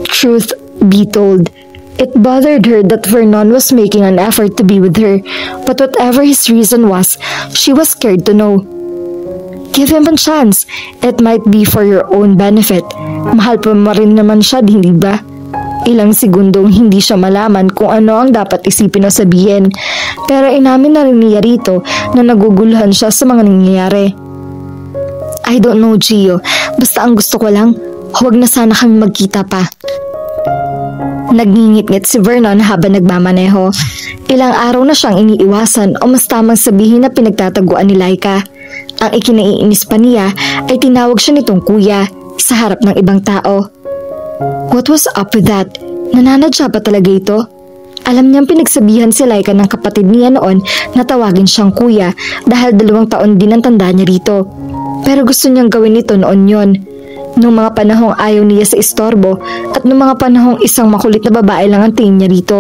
Truth be told, it bothered her that Vernon was making an effort to be with her, but whatever his reason was, she was scared to know. Give him a chance. It might be for your own benefit. Mahal pa mo rin naman siya, hindi ba? Ilang segundong hindi siya malaman kung ano ang dapat isipin o sabihin, pero inamin na rin niya rito na naguguluhan siya sa mga nangyayari. I don't know, Gio. Basta ang gusto ko lang, huwag na sana kami magkita pa. Nagngingit-ngit si Vernon habang nagmamaneho. Ilang araw na siyang iniiwasan o mas tamang sabihin na pinagtataguan ni Laika. Ang ikinaiinis pa niya ay tinawag siya nitong kuya sa harap ng ibang tao. What was up with that? Nananadya ba talaga ito? Alam niyang pinagsabihan si Laika ng kapatid niya noon na tawagin siyang kuya dahil 2 taon din ang tanda niya rito. Pero gusto niyang gawin ito noon yon. Nung mga panahong ayaw niya sa istorbo at nung mga panahong isang makulit na babae lang ang tingin niya rito.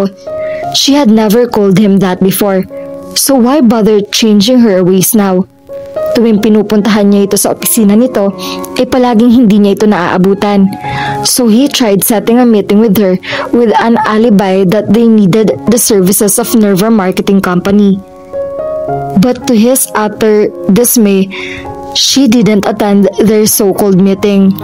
She had never called him that before. So why bother changing her ways now? Tuwing pinupuntahan niya ito sa opisina nito, ay palaging hindi niya ito naaabutan. So he tried setting a meeting with her with an alibi that they needed the services of Nerva Marketing Company. But to his utter dismay, she didn't attend their so-called meeting.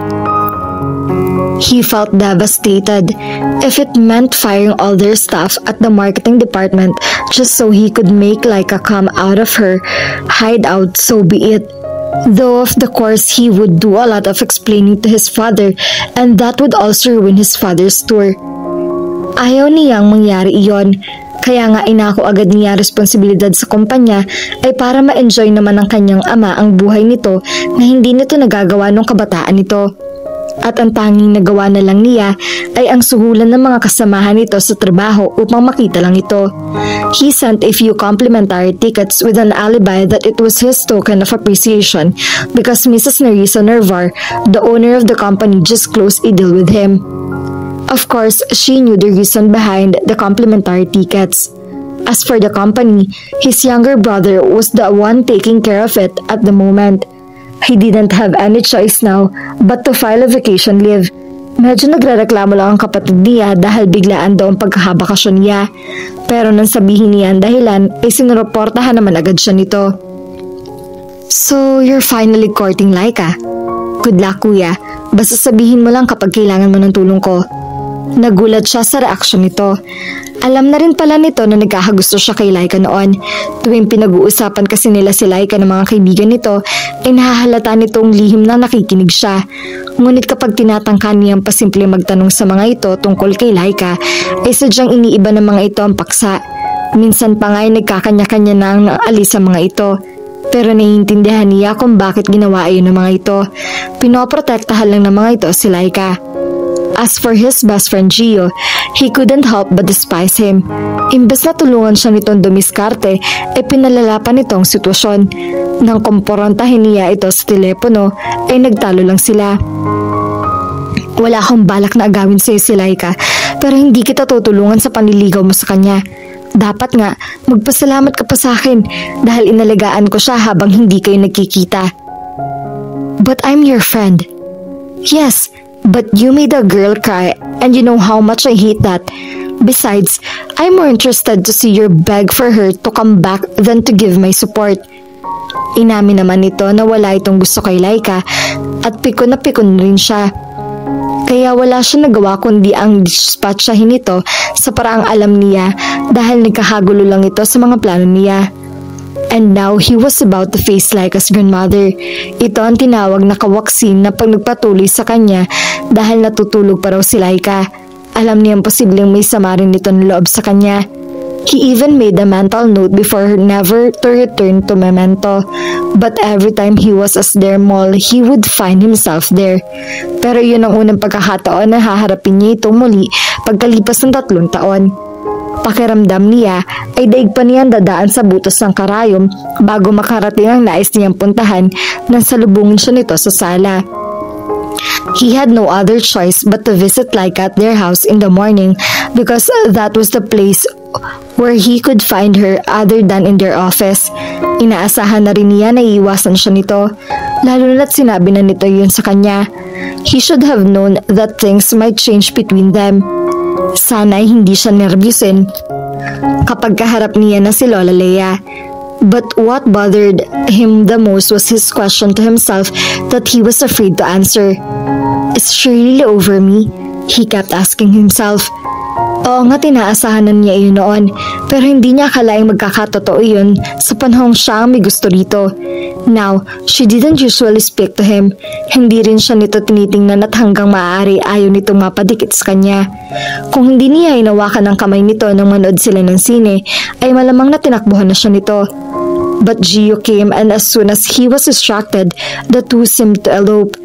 He felt devastated. If it meant firing all their staff at the marketing department just so he could make Laika come out of her hideout, so be it. Though of the course he would do a lot of explaining to his father, and that would also ruin his father's tour. Ayaw niyang mangyari iyon. Kaya nga inako agad niya responsibilidad sa kumpanya ay para ma-enjoy naman ng kanyang ama ang buhay nito na hindi nito nagagawa nung kabataan nito. At ang tanging nagawa na lang niya ay ang suhulan ng mga kasamahan nito sa trabaho upang makita lang ito. He sent a few complimentary tickets with an alibi that it was his token of appreciation because Mrs. Nerissa Nervar, the owner of the company, just closed a deal with him. Of course, she knew the reason behind the complimentary tickets. As for the company, his younger brother was the one taking care of it at the moment. He didn't have any choice now but to file a vacation leave. Medyo nagrereklamo lang ang kapatid niya dahil biglaan daw ang pagkakabakasyon niya. Pero nang sabihin niya ang dahilan, ay sinureportahan naman agad siya nito. So, you're finally courting Laika? Good luck, kuya. Basta sabihin mo lang kapag kailangan mo ng tulong ko. Nagulat siya sa reaksyon nito. Alam na rin pala nito na nagkakagusto siya kay Laika noon. Tuwing pinag-uusapan kasi nila si Laika ng mga kaibigan nito, ay nahahalata nitong lihim na nakikinig siya. Ngunit kapag tinatangka niyang pasimple magtanong sa mga ito tungkol kay Laika, ay sadyang iniiba ng mga ito ang paksa. Minsan pa nga ay nagkakanya-kanya na ang alis sa mga ito. Pero naiintindihan niya kung bakit ginawa ayon ng mga ito. Pinoprotektahan lang ng mga ito si Laika. As for his best friend Gio, he couldn't help but despise him. Imbes na tulungan siya nitong dumiskarte, ay pinalala pa nitong sitwasyon. Nang kumporontahin niya ito sa telepono, ay nagtalo lang sila. Wala akong balak na agawin sa'yo si Laika, pero hindi kita tutulungan sa panliligaw mo sa kanya. Dapat nga, magpasalamat ka pa sa akin dahil inalagaan ko siya habang hindi kayo nagkikita. But I'm your friend. Yes, but you made a girl cry and you know how much I hate that. Besides, I'm more interested to see you beg for her to come back than to give my support. Inamin naman nito na wala itong gusto kay Laika at pikon na pikon rin siya. Kaya wala siya nagawa kundi ang dispatchahin ito sa paraang alam niya dahil nagkakagulo lang ito sa mga plano niya. And now he was about to face Laika's grandmother. Ito ang tinawag na kawaksin na pag nagpatuloy sa kanya dahil natutulog pa raw si Laika. Alam niyang posibleng may sama rin nito ng loob sa kanya. He even made a mental note before never to return to Memento. But every time he was at their mall, he would find himself there. Pero yun ang unang pagkakataon na haharapin niya ito muli pagkalipas ng 3 taon. Pakiramdam niya ay daig pa niyang dadaan sa butas ng karayom bago makarating ang nais niyang puntahan nang salubungin siya nito sa sala. He had no other choice but to visit Laika at their house in the morning because that was the place where he could find her other than in their office. Inaasahan na rin niya na iiwasan siya nito, lalo na't sinabi na nito yun sa kanya. He should have known that things might change between them. Sana'y hindi siya nervyusin kapag kaharap niya na si Lola Leia. But what bothered him the most was his question to himself that he was afraid to answer. Is she really over me? He kept asking himself. Oo nga, tinaasahan na niya yun noon, pero hindi niya akalaing magkakatotoo yun sa panahong siya ang may gusto rito. Now, she didn't usually speak to him. Hindi rin siya nito tinitingnan at hanggang maaari ayaw nitong mapadikit sa kanya. Kung hindi niya hinawakan ang kamay nito nang manood sila ng sine, ay malamang na tinakbuhan na siya nito. But Gio came, and as soon as he was distracted, the two seemed to elope,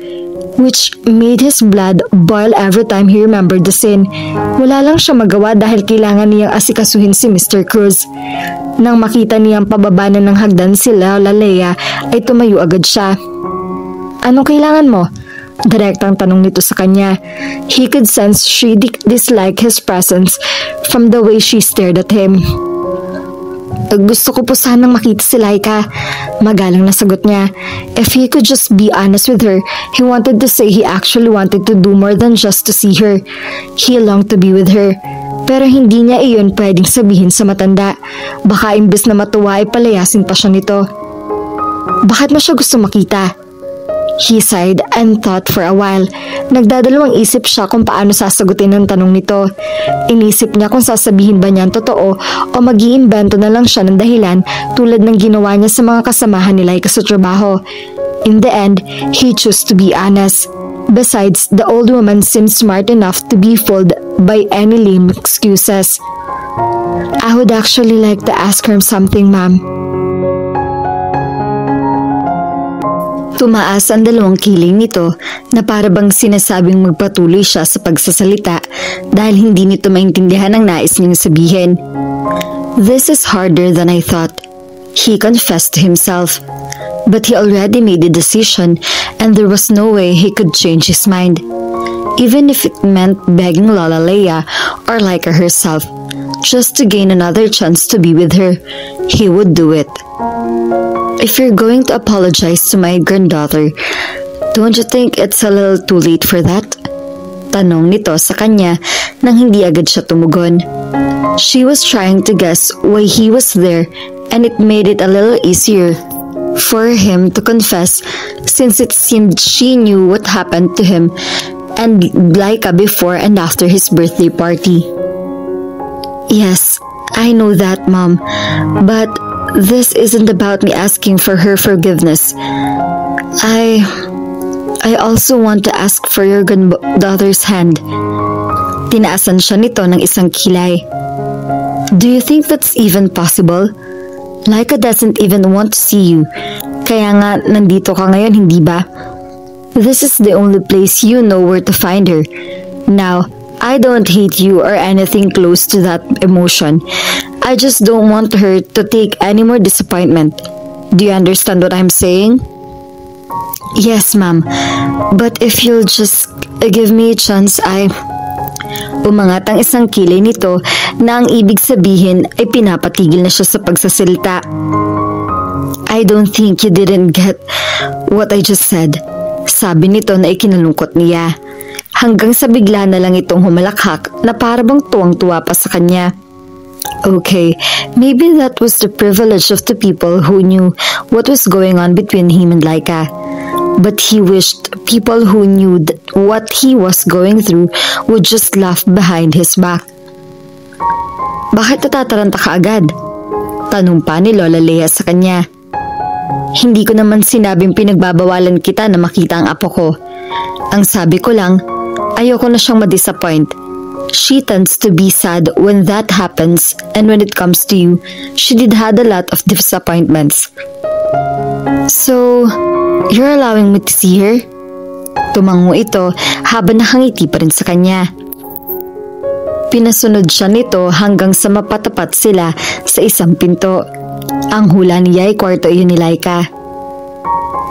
which made his blood boil every time he remembered the scene. Wala lang siya magawa dahil kailangan niyang asikasuhin si Mr. Cruz. Nang makita niyang pababa na ng hagdan si Lola Leia, ay tumayo agad siya. Anong kailangan mo? Direktang tanong nito sa kanya. He could sense she disliked his presence from the way she stared at him. Gusto ko po sanang makita si Laika. Magalang na sagot niya. If he could just be honest with her, he wanted to say he actually wanted to do more than just to see her. He longed to be with her. Pero hindi niya iyon pwedeng sabihin sa matanda. Baka imbes na matuwa ay palayasin pa siya nito. Bakit mo siya gusto makita? He sighed and thought for a while. Nagdadalawang isip siya kung paano sasagutin ang tanong nito. Inisip niya kung sasabihin ba niya ang totoo o mag-iimbento na lang siya ng dahilan tulad ng ginawa niya sa mga kasamahan ni Laika sa trabaho. In the end, he chose to be honest. Besides, the old woman seemed smart enough to be fooled by any lame excuses. I would actually like to ask her something, ma'am. Tumaas ang dalawang kiling nito na para bang sinasabing magpatuloy siya sa pagsasalita dahil hindi nito maintindihan ang nais niyang sabihin. This is harder than I thought, he confessed to himself. But he already made a decision and there was no way he could change his mind. Even if it meant begging Lola Leia or Laika herself just to gain another chance to be with her, he would do it. If you're going to apologize to my granddaughter, don't you think it's a little too late for that? Tanong nito sa kanya nang hindi agad siya tumugon. She was trying to guess why he was there and it made it a little easier for him to confess since it seemed she knew what happened to him and Laika before and after his birthday party. Yes, I know that, Mom, but this isn't about me asking for her forgiveness. I also want to ask for your granddaughter's hand. Tinaasan siya nito ng isang kilay. Do you think that's even possible? Laika doesn't even want to see you. Kaya nga nandito ka ngayon, hindi ba? This is the only place you know where to find her. Now, I don't hate you or anything close to that emotion. I just don't want her to take any more disappointment. Do you understand what I'm saying? Yes, ma'am. But if you'll just give me a chance, Umangat ang isang kilay nito na ang ibig sabihin ay pinapatigil na siya sa pagsasalita. I don't think you didn't get what I just said. Sabi nito na ikinalungkot niya. Hanggang sa bigla na lang itong humalakhak na para bang tuwang-tuwa pa sa kanya. Okay, maybe that was the privilege of the people who knew what was going on between him and Laika. But he wished people who knew what he was going through would just laugh behind his back. Bakit natataranta ka agad? Tanong pa ni Lola Leia sa kanya. Hindi ko naman sinabing pinagbabawalan kita na makita ang apo ko. Ang sabi ko lang, ayoko na siyang ma-disappoint. She tends to be sad when that happens, and when it comes to you, she did had a lot of disappointments. So, you're allowing me to see her? Tumango ito habang nakangiti pa rin sa kanya. Pinasunod siya nito hanggang sa mapatapat sila sa isang pinto. Ang hula niya ay kwarto iyon ni Laika.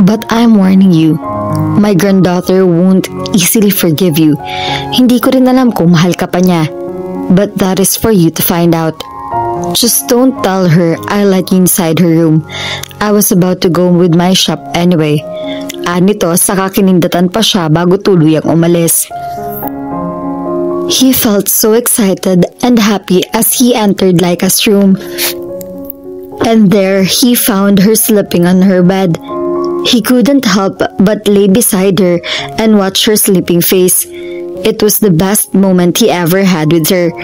But I'm warning you, My granddaughter won't easily forgive you. Hindi ko rin alam kung mahal ka pa niya. But that is for you to find out. Just don't tell her I let you inside her room. I was about to go with my shop anyway. Nito, saka kinindatan pa siya bago tuluyang umalis. He felt so excited and happy as he entered Laika's room. And there he found her sleeping on her bed. He couldn't help but lay beside her and watch her sleeping face. It was the best moment he ever had with her.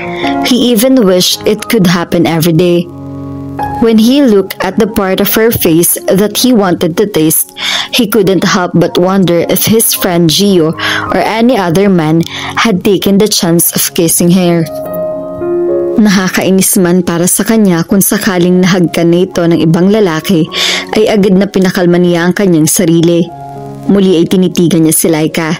He even wished it could happen every day. When he looked at the part of her face that he wanted to taste, he couldn't help but wonder if his friend Gio or any other man had taken the chance of kissing her. Nakakainis man para sa kanya kung sakaling nahagkan na ito ng ibang lalaki, ay agad na pinakalma niya ang kanyang sarili. Muli ay tinitigan niya si Laika.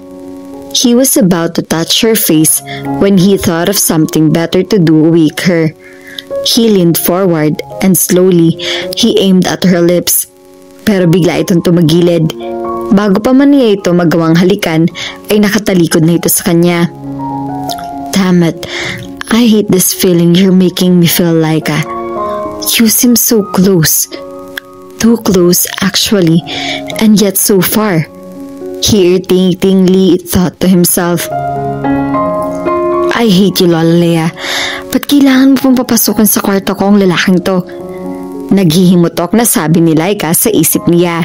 He was about to touch her face when he thought of something better to do to wake her. He leaned forward and slowly he aimed at her lips. Pero bigla itong tumagilid. Bago pa man niya ito magawang halikan, ay nakatalikod na ito sa kanya. Damn it. I hate this feeling you're making me feel, Laika. You seem so close. Too close, actually, and yet so far. He irritatingly thought to himself. I hate you, Lola Lea. Ba't kailangan mo pong papasukin sa kwarto ko ang lalaking to? Naghihimutok na sabi ni Laika sa isip niya.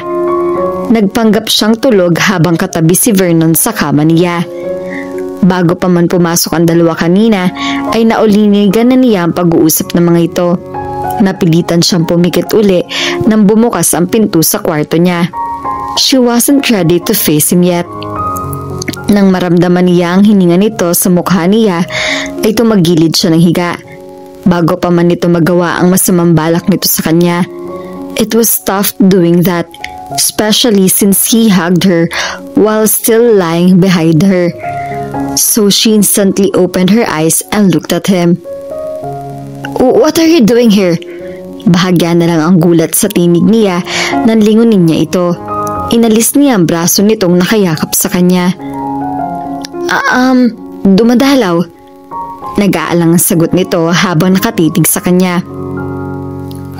Nagpanggap siyang tulog habang katabi si Vernon sa kama niya. Bago pa man pumasok ang dalawa kanina, ay naulinigan na niya ang pag-uusap ng mga ito. Napilitan siyang pumikit uli nang bumukas ang pinto sa kwarto niya. She wasn't ready to face him yet. Nang maramdaman niya ang hininga nito sa mukha niya, ay tumagilid siya ng higa. Bago pa man nito magawa ang masamang balak nito sa kanya. It was tough doing that, especially since he hugged her while still lying behind her. So she instantly opened her eyes and looked at him. What are you doing here? Bahagya na lang ang gulat sa tinig niya nang lingunin niya ito. Inalis niya ang braso nitong nakayakap sa kanya. Dumadalaw. Nag-aalang ang sagot nito habang nakatitig sa kanya.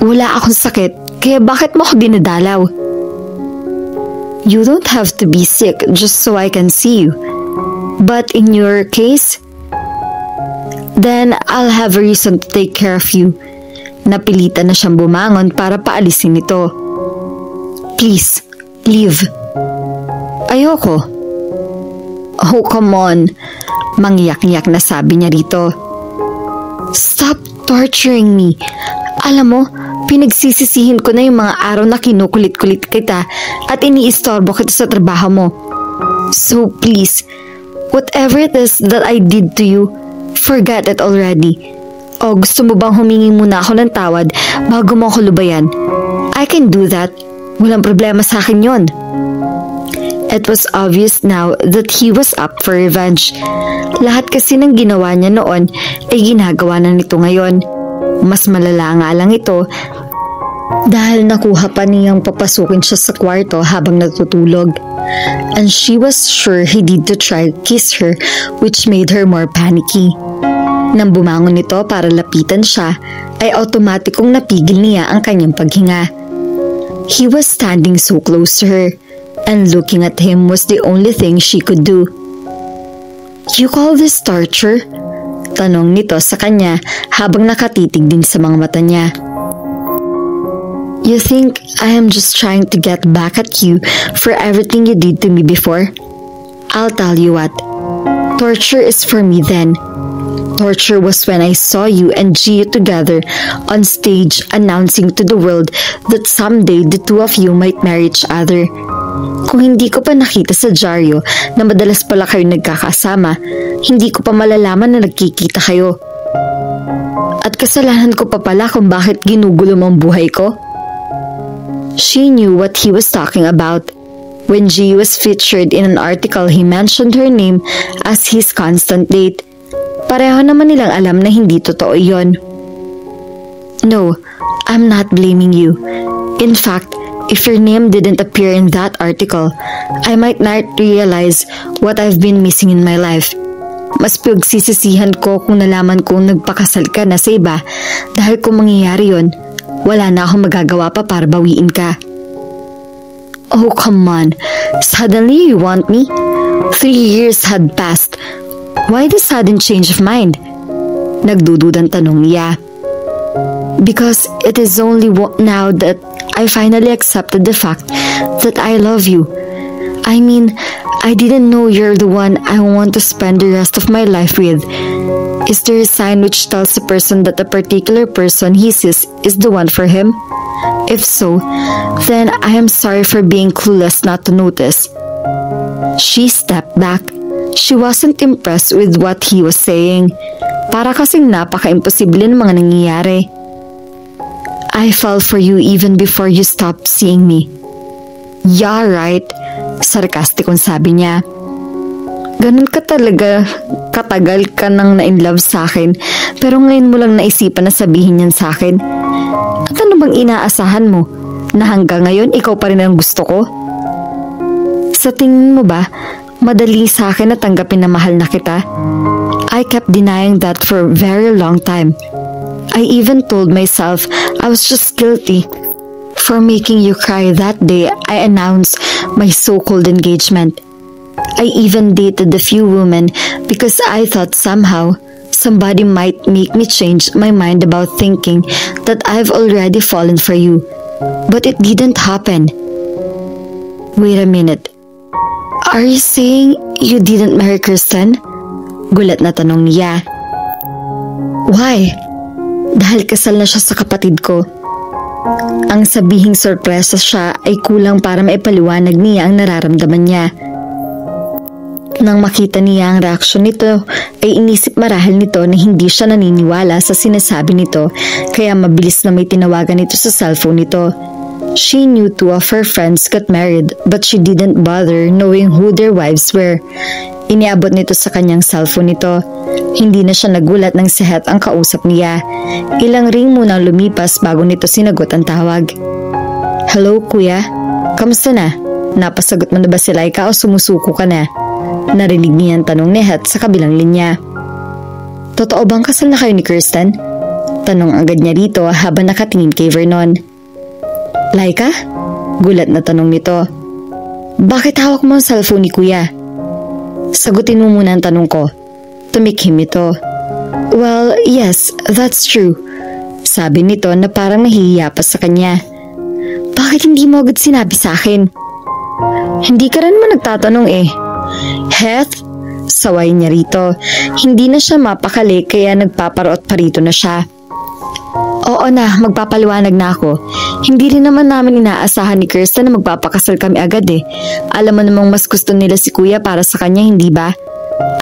Wala akong sakit, kaya bakit mo ako dinadalaw? You don't have to be sick just so I can see you. But in your case, then I'll have a reason to take care of you. Napilitan na siyang bumangon para paalisin ito. Please, leave. Ayoko. Oh, come on. Mangyak-ngyak na sabi niya rito. Stop torturing me. Alam mo, pinagsisisihin ko na yung mga araw na kinukulit-kulit kita at iniistorbo kita sa trabaho mo. So please, whatever it is that I did to you, forget it already. O gusto mo bang humingi muna ako ng tawad bago mo ako lubayan? I can do that. Walang problema sa akin yon. It was obvious now that he was up for revenge. Lahat kasi ng ginawa niya noon ay ginagawa na nito ngayon. Mas malala nga lang ito dahil nakuha pa niyang papasukin siya sa kwarto habang natutulog. And she was sure he did to try to kiss her, which made her more panicky. Nang bumangon nito para lapitan siya, ay automatikong napigil niya ang kanyang paghinga. He was standing so close to her, and looking at him was the only thing she could do. You call this torture? Tanong nito sa kanya habang nakatitig din sa mga mata niya. You think I am just trying to get back at you for everything you did to me before? I'll tell you what. Torture is for me then. Torture was when I saw you and Gio together on stage announcing to the world that someday the two of you might marry each other. Kung hindi ko pa nakita sa dyaryo na madalas pala kayo nagkakasama, hindi ko pa malalaman na nagkikita kayo. At kasalanan ko pa pala kung bakit ginugulo mo ang buhay ko. She knew what he was talking about. When G was featured in an article, he mentioned her name as his constant date. Pareho naman nilang alam na hindi totoo yon. No, I'm not blaming you. In fact, If your name didn't appear in that article, I might not realize what I've been missing in my life. Mas pagsisisihan ko kung nalaman kong nagpakasal ka na sa iba dahil kung mangyayari yun, wala na akong magagawa pa para bawiin ka. Oh, come on. Suddenly you want me? 3 years had passed. Why the sudden change of mind? Nagdududang tanong niya. Because it is only now that I finally accepted the fact that I love you. I mean, I didn't know you're the one I want to spend the rest of my life with. Is there a sign which tells a person that a particular person he sees is the one for him? If so, then I am sorry for being clueless not to notice. She stepped back. She wasn't impressed with what he was saying. Para kasing napaka-imposible ng mga nangyayari. I fell for you even before you stopped seeing me. Yeah, right. Sarkastikong sabi niya. Ganun ka talaga, katagal ka nang na-inlove sa akin, pero ngayon mo lang naisipan na sabihin yan sa akin. At ano bang inaasahan mo? Na hanggang ngayon ikaw pa rin ang gusto ko? Sa tingin mo ba, madali sa akin na tanggapin na mahal na kita? I kept denying that for a very long time. I even told myself I was just guilty. For making you cry that day, I announced my so-called engagement. I even dated a few women because I thought somehow somebody might make me change my mind about thinking that I've already fallen for you. But it didn't happen. Wait a minute. Are you saying you didn't marry Kristen? Gulat na tanong niya. Why? Dahil kasal na siya sa kapatid ko. Ang sabihing sorpresa siya ay kulang para maipaliwanag niya ang nararamdaman niya. Nang makita niya ang reaksyon nito, ay inisip marahil nito na hindi siya naniniwala sa sinasabi nito, kaya mabilis na may tinawagan nito sa cellphone nito. She knew 2 of her friends got married, but she didn't bother knowing who their wives were. Iniabot nito sa kanyang cellphone nito. Hindi na siya nagulat nang si Het ang kausap niya. Ilang ring munang lumipas bago nito sinagot ang tawag. Hello, kuya? Kamusta na? Napasagot mo na ba si Laika o sumusuko ka na? Narinig niya ang tanong ni Het sa kabilang linya. Totoo bang kasal na kayo ni Kristen? Tanong agad niya rito habang nakatingin kay Vernon. Laika? Gulat na tanong nito. Bakit hawak mo ang cellphone ni kuya? Sagutin mo muna ang tanong ko. Tumikhim ito. Well, yes, that's true. Sabi nito na parang nahihiya pa sa kanya. Bakit hindi mo agad sinabi sa akin? Hindi ka rin mo nagtatanong eh. Het? Saway niya rito. Hindi na siya mapakali kaya nagpaparoot pa rito na siya. Oo na, magpapaliwanag na ako. Hindi rin naman namin inaasahan ni Kristen na magpapakasal kami agad eh. Alam mo namang mas gusto nila si kuya para sa kanya, hindi ba?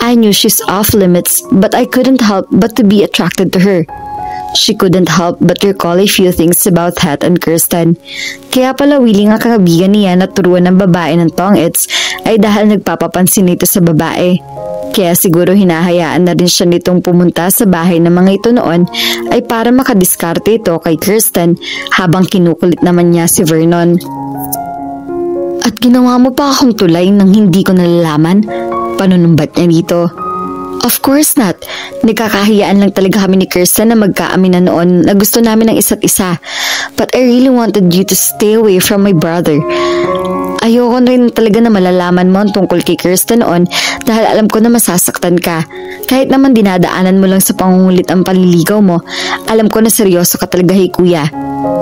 I knew she's off limits, but I couldn't help but to be attracted to her. She couldn't help but recall a few things about Het and Kristen. Kaya pala willing ang kaibigan niya na turuan ng babae ng tong-its ay dahil nagpapapansin nito sa babae. Kaya siguro hinahayaan na rin siya nitong pumunta sa bahay ng mga ito noon ay para makadiskarte ito kay Kristen habang kinukulit naman niya si Vernon. At ginawa mo pa akong tulay nang hindi ko nalalaman? Panunumbat niya dito. Of course not. Nagkakahiyaan lang talaga kami ni Kristen na magkaamin na noon na gusto namin ng isa't isa. But I really wanted you to stay away from my brother. Ayoko rin talaga na malalaman mo ang tungkol kay Kristen noon dahil alam ko na masasaktan ka. Kahit naman dinadaanan mo lang sa pangungulit ang panliligaw mo, alam ko na seryoso ka talaga kay kuya.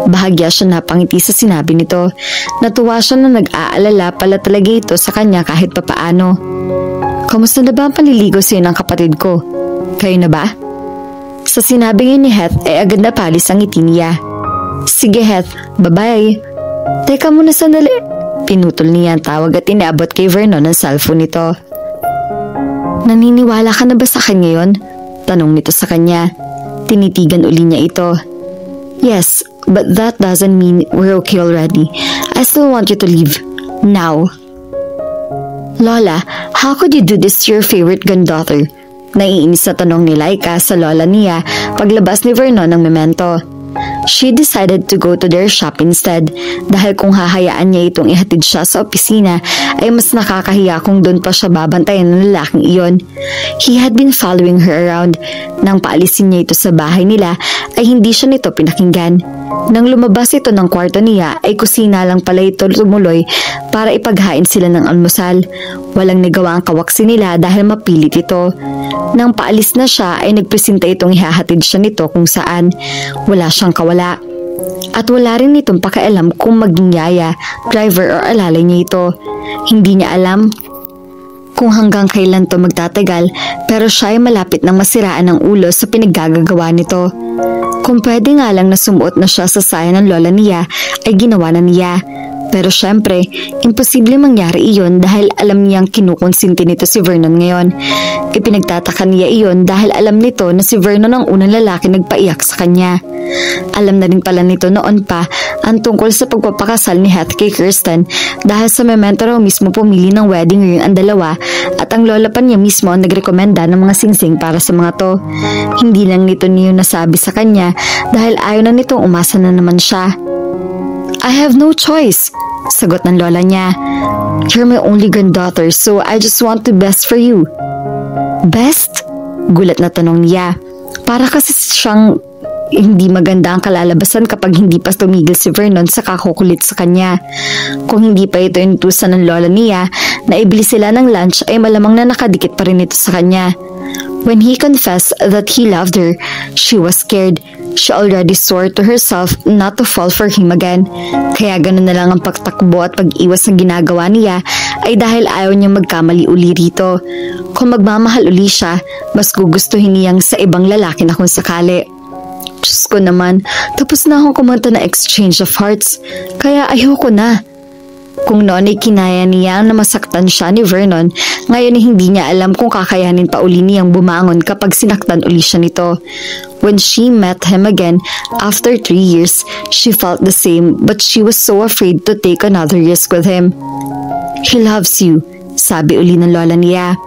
Bahagya siya napangiti sa sinabi nito. Natuwa siya na nag-aalala pala talaga ito sa kanya kahit papaano. Kamusta na ba ang panliligaw sa'yo ng kapatid ko? Kayo na ba? Sa sinabi ni Het ay agad na palis ang ngiti niya. Sige Het, bye-bye. Teka muna sandali. Pinutol niya ang tawag at inaabot kay Vernon ang cellphone nito. Naniniwala ka na ba sa akin ngayon? Tanong nito sa kanya. Tinitigan uli niya ito. Yes, but that doesn't mean we're okay already. I still want you to leave. Now. Lola, how could you do this to your favorite granddaughter? Naiinis na tanong ni Laika sa lola niya paglabas ni Vernon ng memento. She decided to go to their shop instead dahil kung hahayaan niya itong ihatid siya sa opisina ay mas nakakahiya kung doon pa siya babantayan ng lalaking iyon. He had been following her around. Nang paalisin niya ito sa bahay nila ay hindi siya nito pinakinggan. Nang lumabas ito ng kwarto niya ay kusina lang pala ito tumuloy para ipaghain sila ng almusal. Walang nagawa ang kawaksi nila dahil mapilit ito. Nang paalis na siya ay nagpresenta itong ihahatid siya nito kung saan. Wala siyang kawala. At wala rin itong pakialam kung maging yaya, driver o alalay niya ito. Hindi niya alam kung hanggang kailan to magtatagal pero siya ay malapit nang masiraan ng ulo sa pinaggagawa nito. Kung pwede nga lang na sumuot na siya sa saya ng lola niya ay ginawa na niya. Pero syempre, imposible mangyari iyon dahil alam niyang kinukonsinti nito si Vernon ngayon. Ipinagtataka niya iyon dahil alam nito na si Vernon ang unang lalaki nagpaiyak sa kanya. Alam na rin pala nito noon pa ang tungkol sa pagpapakasal ni Heath kay Kirsten dahil sa memento raw mismo pumili ng wedding ring ang dalawa at ang lola pa niya mismo ang nagrekomenda ng mga singsing para sa mga to. Hindi lang nito niyo nasabi sa kanya dahil ayaw na nitong umasa na naman siya. I have no choice, sagot ng lola niya. You're my only granddaughter so I just want the best for you. Best? Gulat na tanong niya. Para kasi siyang hindi maganda ang kalalabasan kapag hindi pa tumigil si Vernon sa kakukulit sa kanya. Kung hindi pa ito inutusan ng lola niya na ibili sila ng lunch ay malamang na nakadikit pa rin ito sa kanya. When he confessed that he loved her, she was scared. She already swore to herself not to fall for him again. Kaya ganun na lang ang pagtakbo at pag-iwas na ginagawa niya ay dahil ayaw niyang magkamali uli rito. Kung magmamahal uli siya, mas gugustuhin niyang sa ibang lalaki na kung sakali. Diyos ko naman, tapos na akong kumanta na Exchange of Hearts, kaya ayoko na. Kung noon ay kinaya niya na masaktan siya ni Vernon, ngayon ay hindi niya alam kung kakayanin pa uli niyang bumangon kapag sinaktan uli siya nito. When she met him again, after 3 years, she felt the same but she was so afraid to take another risk with him. He loves you, sabi uli ng lola niya.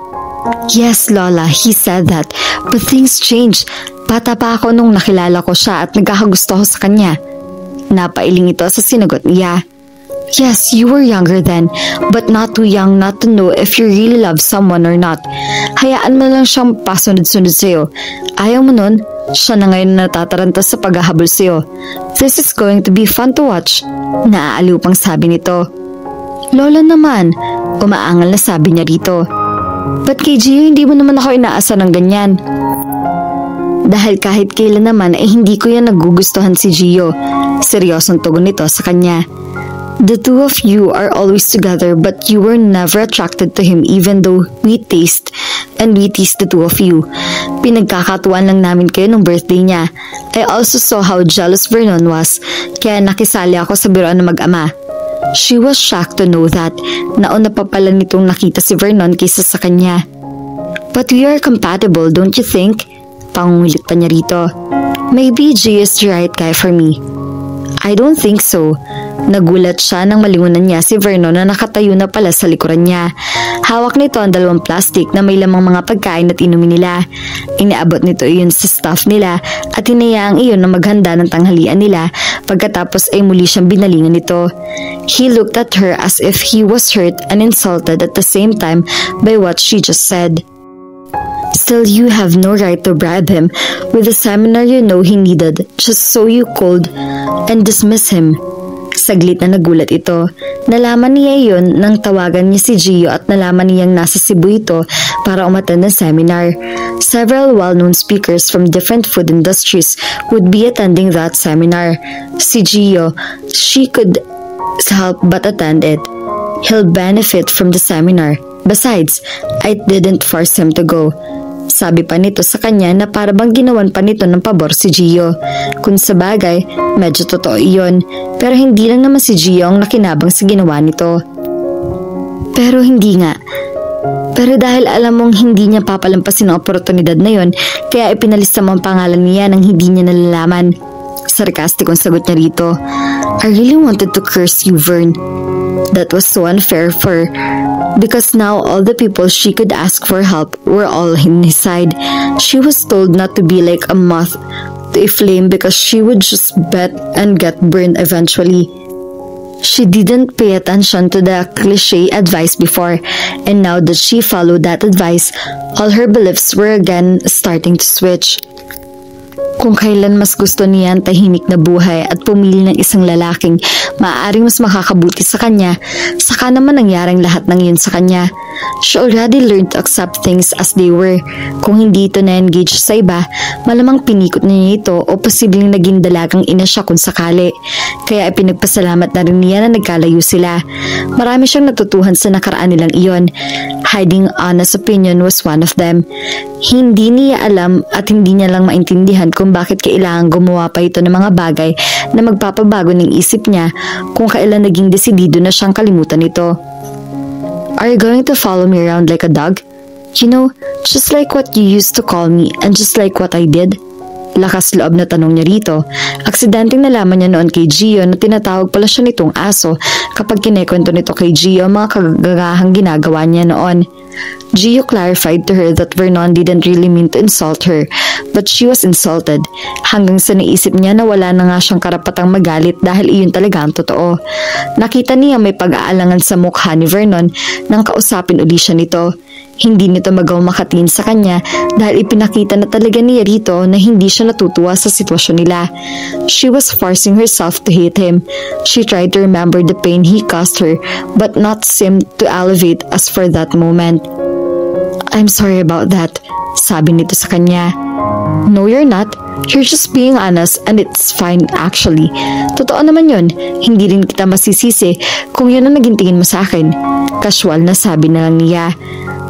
Yes, Lola, he said that, but things change. Bata pa ako nung nakilala ko siya at nagkakagusto ko sa kanya. Napailing ito sa sinagot niya. Yes, you were younger then, but not too young not to know if you really love someone or not. Hayaan mo lang siyang pasunod-sunod sa'yo. Ayaw mo nun, siya na ngayon natataranta sa paghahabol sa'yo. This is going to be fun to watch. Naaaliw pang sabi nito. Lola naman, umaangal na sabi niya rito. Ba't kay Gio hindi mo naman ako inaasa ng ganyan? Dahil kahit kailan naman ay hindi ko yan nagugustuhan si Gio. Seryosong tugon nito sa kanya. The two of you are always together but you were never attracted to him even though we teased the two of you. Pinagkakatuan lang namin kayo nung birthday niya. I also saw how jealous Vernon was kaya nakisali ako sa biroan ng mag-ama. She was shocked to know that nauna pa pala nitong nakita si Vernon kaysa sa kanya. But we are compatible, don't you think? Pangungulit pa niya rito. Maybe Jay is the right guy for me. I don't think so. Nagulat siya nang malingunan niya si Vernon na nakatayo na pala sa likuran niya. Hawak nito ang 2 plastic na may lamang mga pagkain at inumin nila. Iniabot nito iyon sa staff nila at hinayaang iyon na maghanda ng tanghalian nila pagkatapos ay muli siyang binalingan nito. He looked at her as if he was hurt and insulted at the same time by what she just said. Still, you have no right to bribe him with the seminar you know he needed just so you could and dismiss him. Saglit na nagulat ito. Nalaman niya iyon nang tawagan niya si Gio at nalaman niyang nasa Cebu ito para umattend ng seminar. Several well-known speakers from different food industries would be attending that seminar. Si Gio, she could help but attend it. He'll benefit from the seminar. Besides, I didn't force him to go. Sabi pa nito sa kanya na para bang ginawan pa nito ng pabor si Gio. Kung sa bagay, medyo totoo iyon. Pero hindi lang naman si Gio ang nakinabang sa ginawa nito. Pero hindi nga. Pero dahil alam mong hindi niya papalampasin ang oportunidad na yon, kaya ipinalista mo ang pangalan niya nang hindi niya nalalaman. Sarkastikong sagot niya rito. I really wanted to curse you, Vern. That was so unfair for because now all the people she could ask for help were all in his side. She was told not to be like a moth to a flame because she would just bet and get burned eventually. She didn't pay attention to the cliché advice before, and now that she followed that advice, all her beliefs were again starting to switch. Kung kailan mas gusto niya ang tahimik na buhay at pumili ng isang lalaking maaaring mas makakabuti sa kanya, saka naman nangyaring lahat ng yun sa kanya. She already learned to accept things as they were. Kung hindi ito na-engage sa iba, malamang pinikot niya ito o posibleng naging dalagang ina siya kung sakali. Kaya ipinagpasalamat na rin niya na nagkalayo sila. Marami siyang natutuhan sa nakaraan nilang iyon. Hiding honest opinion was one of them. Hindi niya alam at hindi niya lang maintindihan kung bakit kailangan gumawa pa ito ng mga bagay na magpapabago ng isip niya kung kailan naging desidido na siyang kalimutan ito. Are you going to follow me around like a dog? You know, just like what you used to call me and just like what I did? Lakas loob na tanong niya rito. Aksidenteng nalaman niya noon kay Gio na tinatawag pala siya nitong aso kapag kinekwento nito kay Gio ang mga kagagahang ginagawa niya noon. Gio clarified to her that Vernon didn't really mean to insult her, but she was insulted, hanggang sa naisip niya na wala na nga siyang karapatang magalit dahil iyon talaga ang totoo. Nakita niya may pag-aalangan sa mukha ni Vernon nang kausapin uli siya nito. Hindi nito magaw makatingin sa kanya dahil ipinakita na talaga niya rito na hindi siya natutuwa sa sitwasyon nila. She was forcing herself to hate him. She tried to remember the pain he caused her but not seemed to elevate as for that moment. I'm sorry about that, sabi nito sa kanya. No, you're not. You're just being honest and it's fine actually. Totoo naman yun. Hindi rin kita masisisi kung yun ang naging tingin mo sa akin. Casual na sabi na lang niya.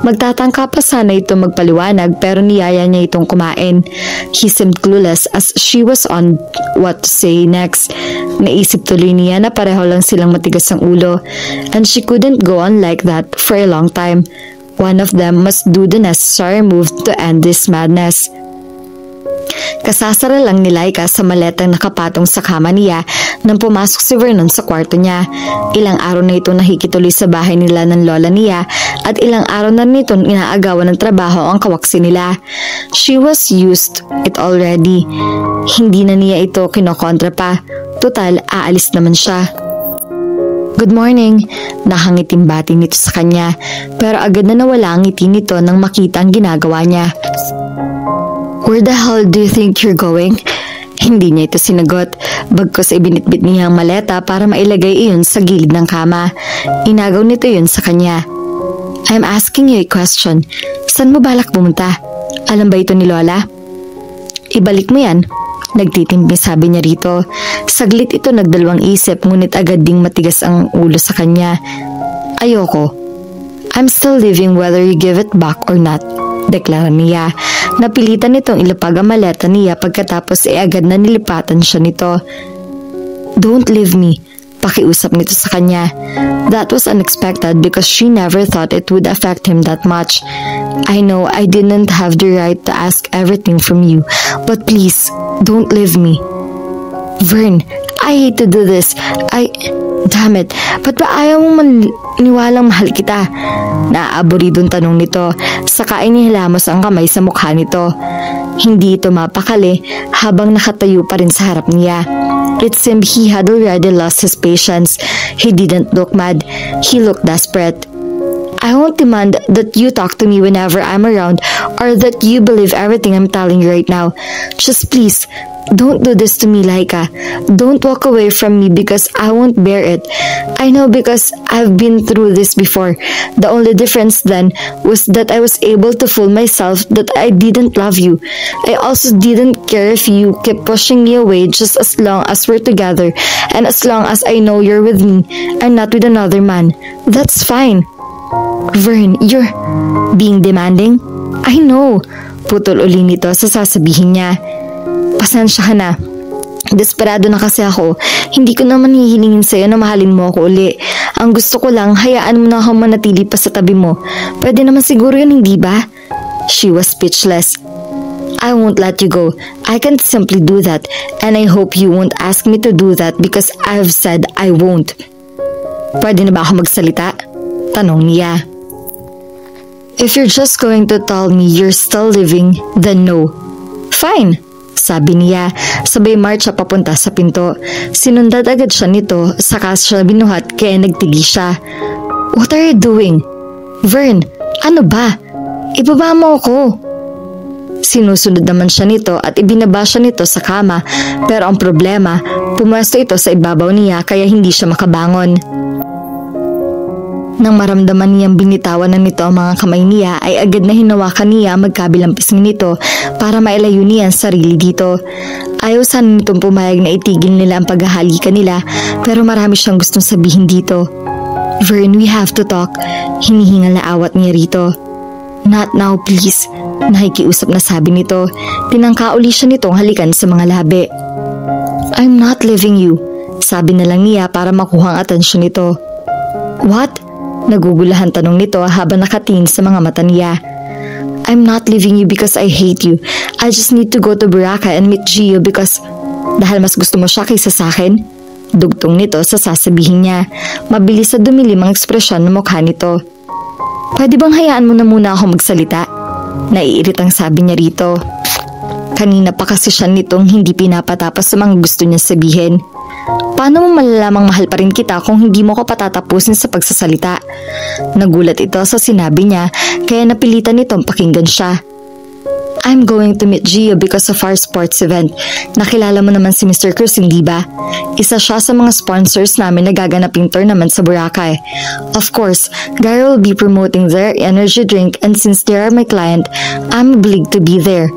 Magtatangka pa sana ito magpaliwanag pero niyaya niya itong kumain. He seemed clueless as she was on what to say next. Naisip tuloy niya na pareho lang silang matigas ang ulo and she couldn't go on like that for a long time. One of them must do the necessary move to end this madness. Kasasara lang ni Laika sa maletang nakapatong sa kama niya nang pumasok si Vernon sa kwarto niya. Ilang araw na ito nakikituloy sa bahay nila ng lola niya at ilang araw na nito inaagawan ng trabaho ang kawaksi nila. She was used it already. Hindi na niya ito kinokontra pa. Total, aalis naman siya. Good morning, nakangiting bati nito sa kanya pero agad na nawala ang ngiti nito nang makita ang ginagawa niya. Where the hell do you think you're going? Hindi niya ito sinagot, bagkus ibinitbit niya ang maleta para mailagay iyon sa gilid ng kama. Inagaw nito yun sa kanya. I'm asking you a question. Saan mo balak pumunta? Alam ba ito ni Lola? Ibalik mo yan. Nagtitimpi sabi niya rito. Saglit ito nagdalawang isip ngunit agad ding matigas ang ulo sa kanya. Ayoko. I'm still living whether you give it back or not, deklara niya. Napilitan nitong ilapag ang maleta niya pagkatapos agad na nilipatan siya nito. Don't leave me, pakiusap nito sa kanya. That was unexpected because she never thought it would affect him that much. I know I didn't have the right to ask everything from you, but please, don't leave me. Vern, I hate to do this. Damn it, ba't ba ayaw mong maniwalang mahal kita? Naaaburidong tanong nito, saka inihilamos ang kamay sa mukha nito. Hindi ito mapakali habang nakatayo pa rin sa harap niya. It seemed he had already lost his patience. He didn't look mad, he looked desperate. I won't demand that you talk to me whenever I'm around or that you believe everything I'm telling you right now. Just please, don't do this to me, Laika. Don't walk away from me because I won't bear it. I know because I've been through this before. The only difference then was that I was able to fool myself that I didn't love you. I also didn't care if you kept pushing me away just as long as we're together and as long as I know you're with me and not with another man. That's fine. Vern, you're being demanding? I know. Putol uli nito sa sasabihin niya. Pasensya ka na. Desperado na kasi ako. Hindi ko naman hihilingin sa'yo na mahalin mo ako uli. Ang gusto ko lang, hayaan mo na ako manatili pa sa tabi mo. Pwede naman siguro yun, hindi ba? She was speechless. I won't let you go. I can't simply do that. And I hope you won't ask me to do that because I've said I won't. Pwede na ba ako magsalita? Tanong niya. If you're just going to tell me you're still living, then no. Fine, sabi niya, sabay marcha papunta sa pinto. Sinundan agad siya nito, saka siya binuhat kaya nagtigi siya. What are you doing? Vern, ano ba? Ibaba mo ako. Sinusunod naman siya nito at ibinaba siya nito sa kama, pero ang problema, pumwesto ito sa ibabaw niya kaya hindi siya makabangon. Nang maramdaman niyang binitawan na nito ang mga kamay niya ay agad na hinawakan niya ang magkabilang pisngi nito para mailayo niya ang sarili dito. Ayaw sana nitong pumayag na itigil nila ang paghahalikan nila pero marami siyang gustong sabihin dito. Vern, we have to talk. Hinihingal na awat niya rito. Not now please. Nakikiusap na sabi nito. Tinangka uli siya nitong halikan sa mga labi. I'm not leaving you. Sabi na lang niya para makuha ang atensyon nito. What? Nagugulahan tanong nito habang nakatingin sa mga mata niya. I'm not leaving you because I hate you. I just need to go to Boracay and meet Gio because... Dahil mas gusto mo siya kaysa sa akin? Dugtong nito sa sasabihin niya. Mabilis na dumilim ang ekspresyon ng mukha nito. Pwede bang hayaan mo na muna ako magsalita? Naiiritang sabi niya rito. Kanina pa kasi siya nitong hindi pinapatapos sa mga gusto niya sabihin. Paano mo malalamang mahal pa rin kita kung hindi mo ko patatapusin sa pagsasalita? Nagulat ito sa sinabi niya kaya napilitan nitong pakinggan siya. I'm going to meet Gio because of our sports event. Nakilala mo naman si Mr. Cruz, hindi ba? Isa siya sa mga sponsors namin na gaganaping tournament sa Boracay. Of course, Gary will be promoting their energy drink and since they are my client, I'm obliged to be there.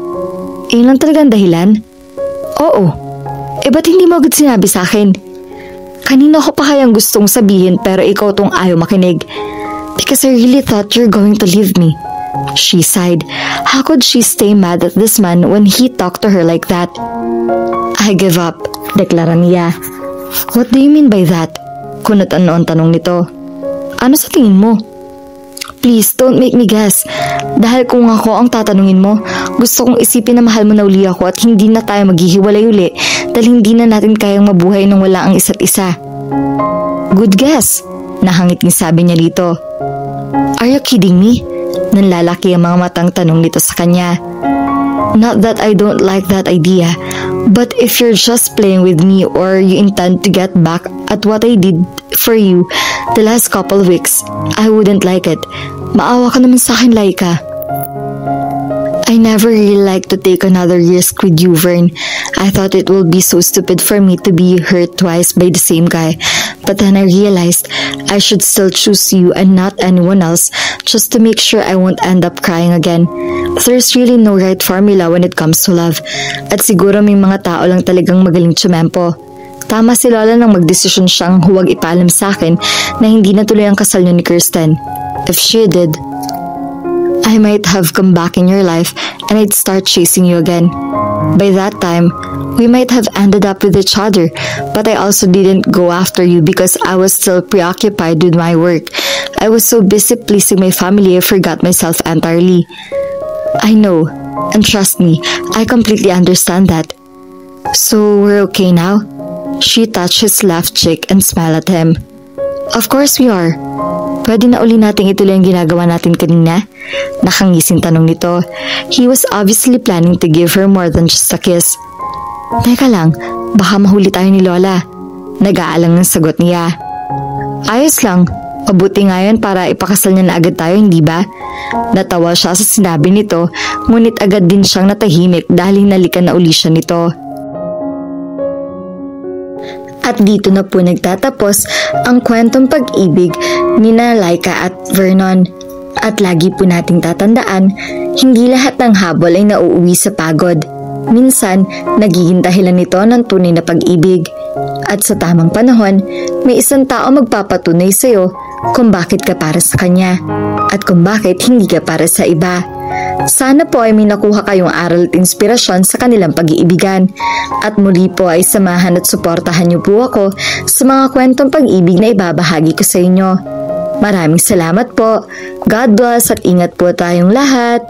Iyon lang talagang dahilan? Oo. Ba't hindi mo agad sinabi sa akin? Kanina ko pa kayang gustong sabihin pero ikaw tong ayaw makinig. Because I really thought you're going to leave me. She sighed. How could she stay mad at this man when he talked to her like that? I give up, deklara niya. What do you mean by that? Kunutan noon tanong nito. Ano sa tingin mo? Please, don't make me guess. Dahil kung ako ang tatanungin mo, gusto kong isipin na mahal mo na uli ako at hindi na tayo maghihiwalay uli dahil hindi na natin kayang mabuhay nang wala ang isa't isa. Good guess, nahangiting sabi niya dito. Are you kidding me? Nanlalaki ang mga matang tanong nito sa kanya. Not that I don't like that idea, but if you're just playing with me or you intend to get back at what I did for you the last couple of weeks, I wouldn't like it. Maawa ka naman sa akin, Laika. I never really like to take another risk with you, Vern. I thought it would be so stupid for me to be hurt twice by the same guy. But then I realized I should still choose you and not anyone else just to make sure I won't end up crying again. There's really no right formula when it comes to love. At siguro may mga tao lang talagang magaling tsumempo. Tama si Lola nang magdesisyon siyang huwag ipaalam sa akin na hindi natuloy ang kasal niya ni Kirsten. If she did, I might have come back in your life and I'd start chasing you again. By that time, we might have ended up with each other, but I also didn't go after you because I was still preoccupied with my work. I was so busy pleasing my family I forgot myself entirely. I know, and trust me, I completely understand that. So we're okay now? She touched his left cheek and smiled at him. Of course we are. Pwede na uli nating ituloy ang ginagawa natin kanina? Nakangising tanong nito. He was obviously planning to give her more than just a kiss. Teka lang, baka mahuli tayo ni Lola. Nag-aalang ng sagot niya. Ayos lang, mabuti nga yun para ipakasal niya na agad tayo, hindi ba? Natawa siya sa sinabi nito, ngunit agad din siyang natahimik dahil hinalikan na uli siya nito. At dito na po nagtatapos ang kwentong pag-ibig ni Laika at Vernon. At lagi po nating tatandaan, hindi lahat ng habol ay nauuwi sa pagod. Minsan, nagiging dahilan nito ng tunay na pag-ibig. At sa tamang panahon, may isang tao magpapatunay sa iyo kung bakit ka para sa kanya at kung bakit hindi ka para sa iba. Sana po ay may nakuha kayong aral at inspirasyon sa kanilang pag-iibigan. At muli po ay samahan at suportahan niyo po ako sa mga kwentong pag-ibig na ibabahagi ko sa inyo. Maraming salamat po. God bless at ingat po tayong lahat.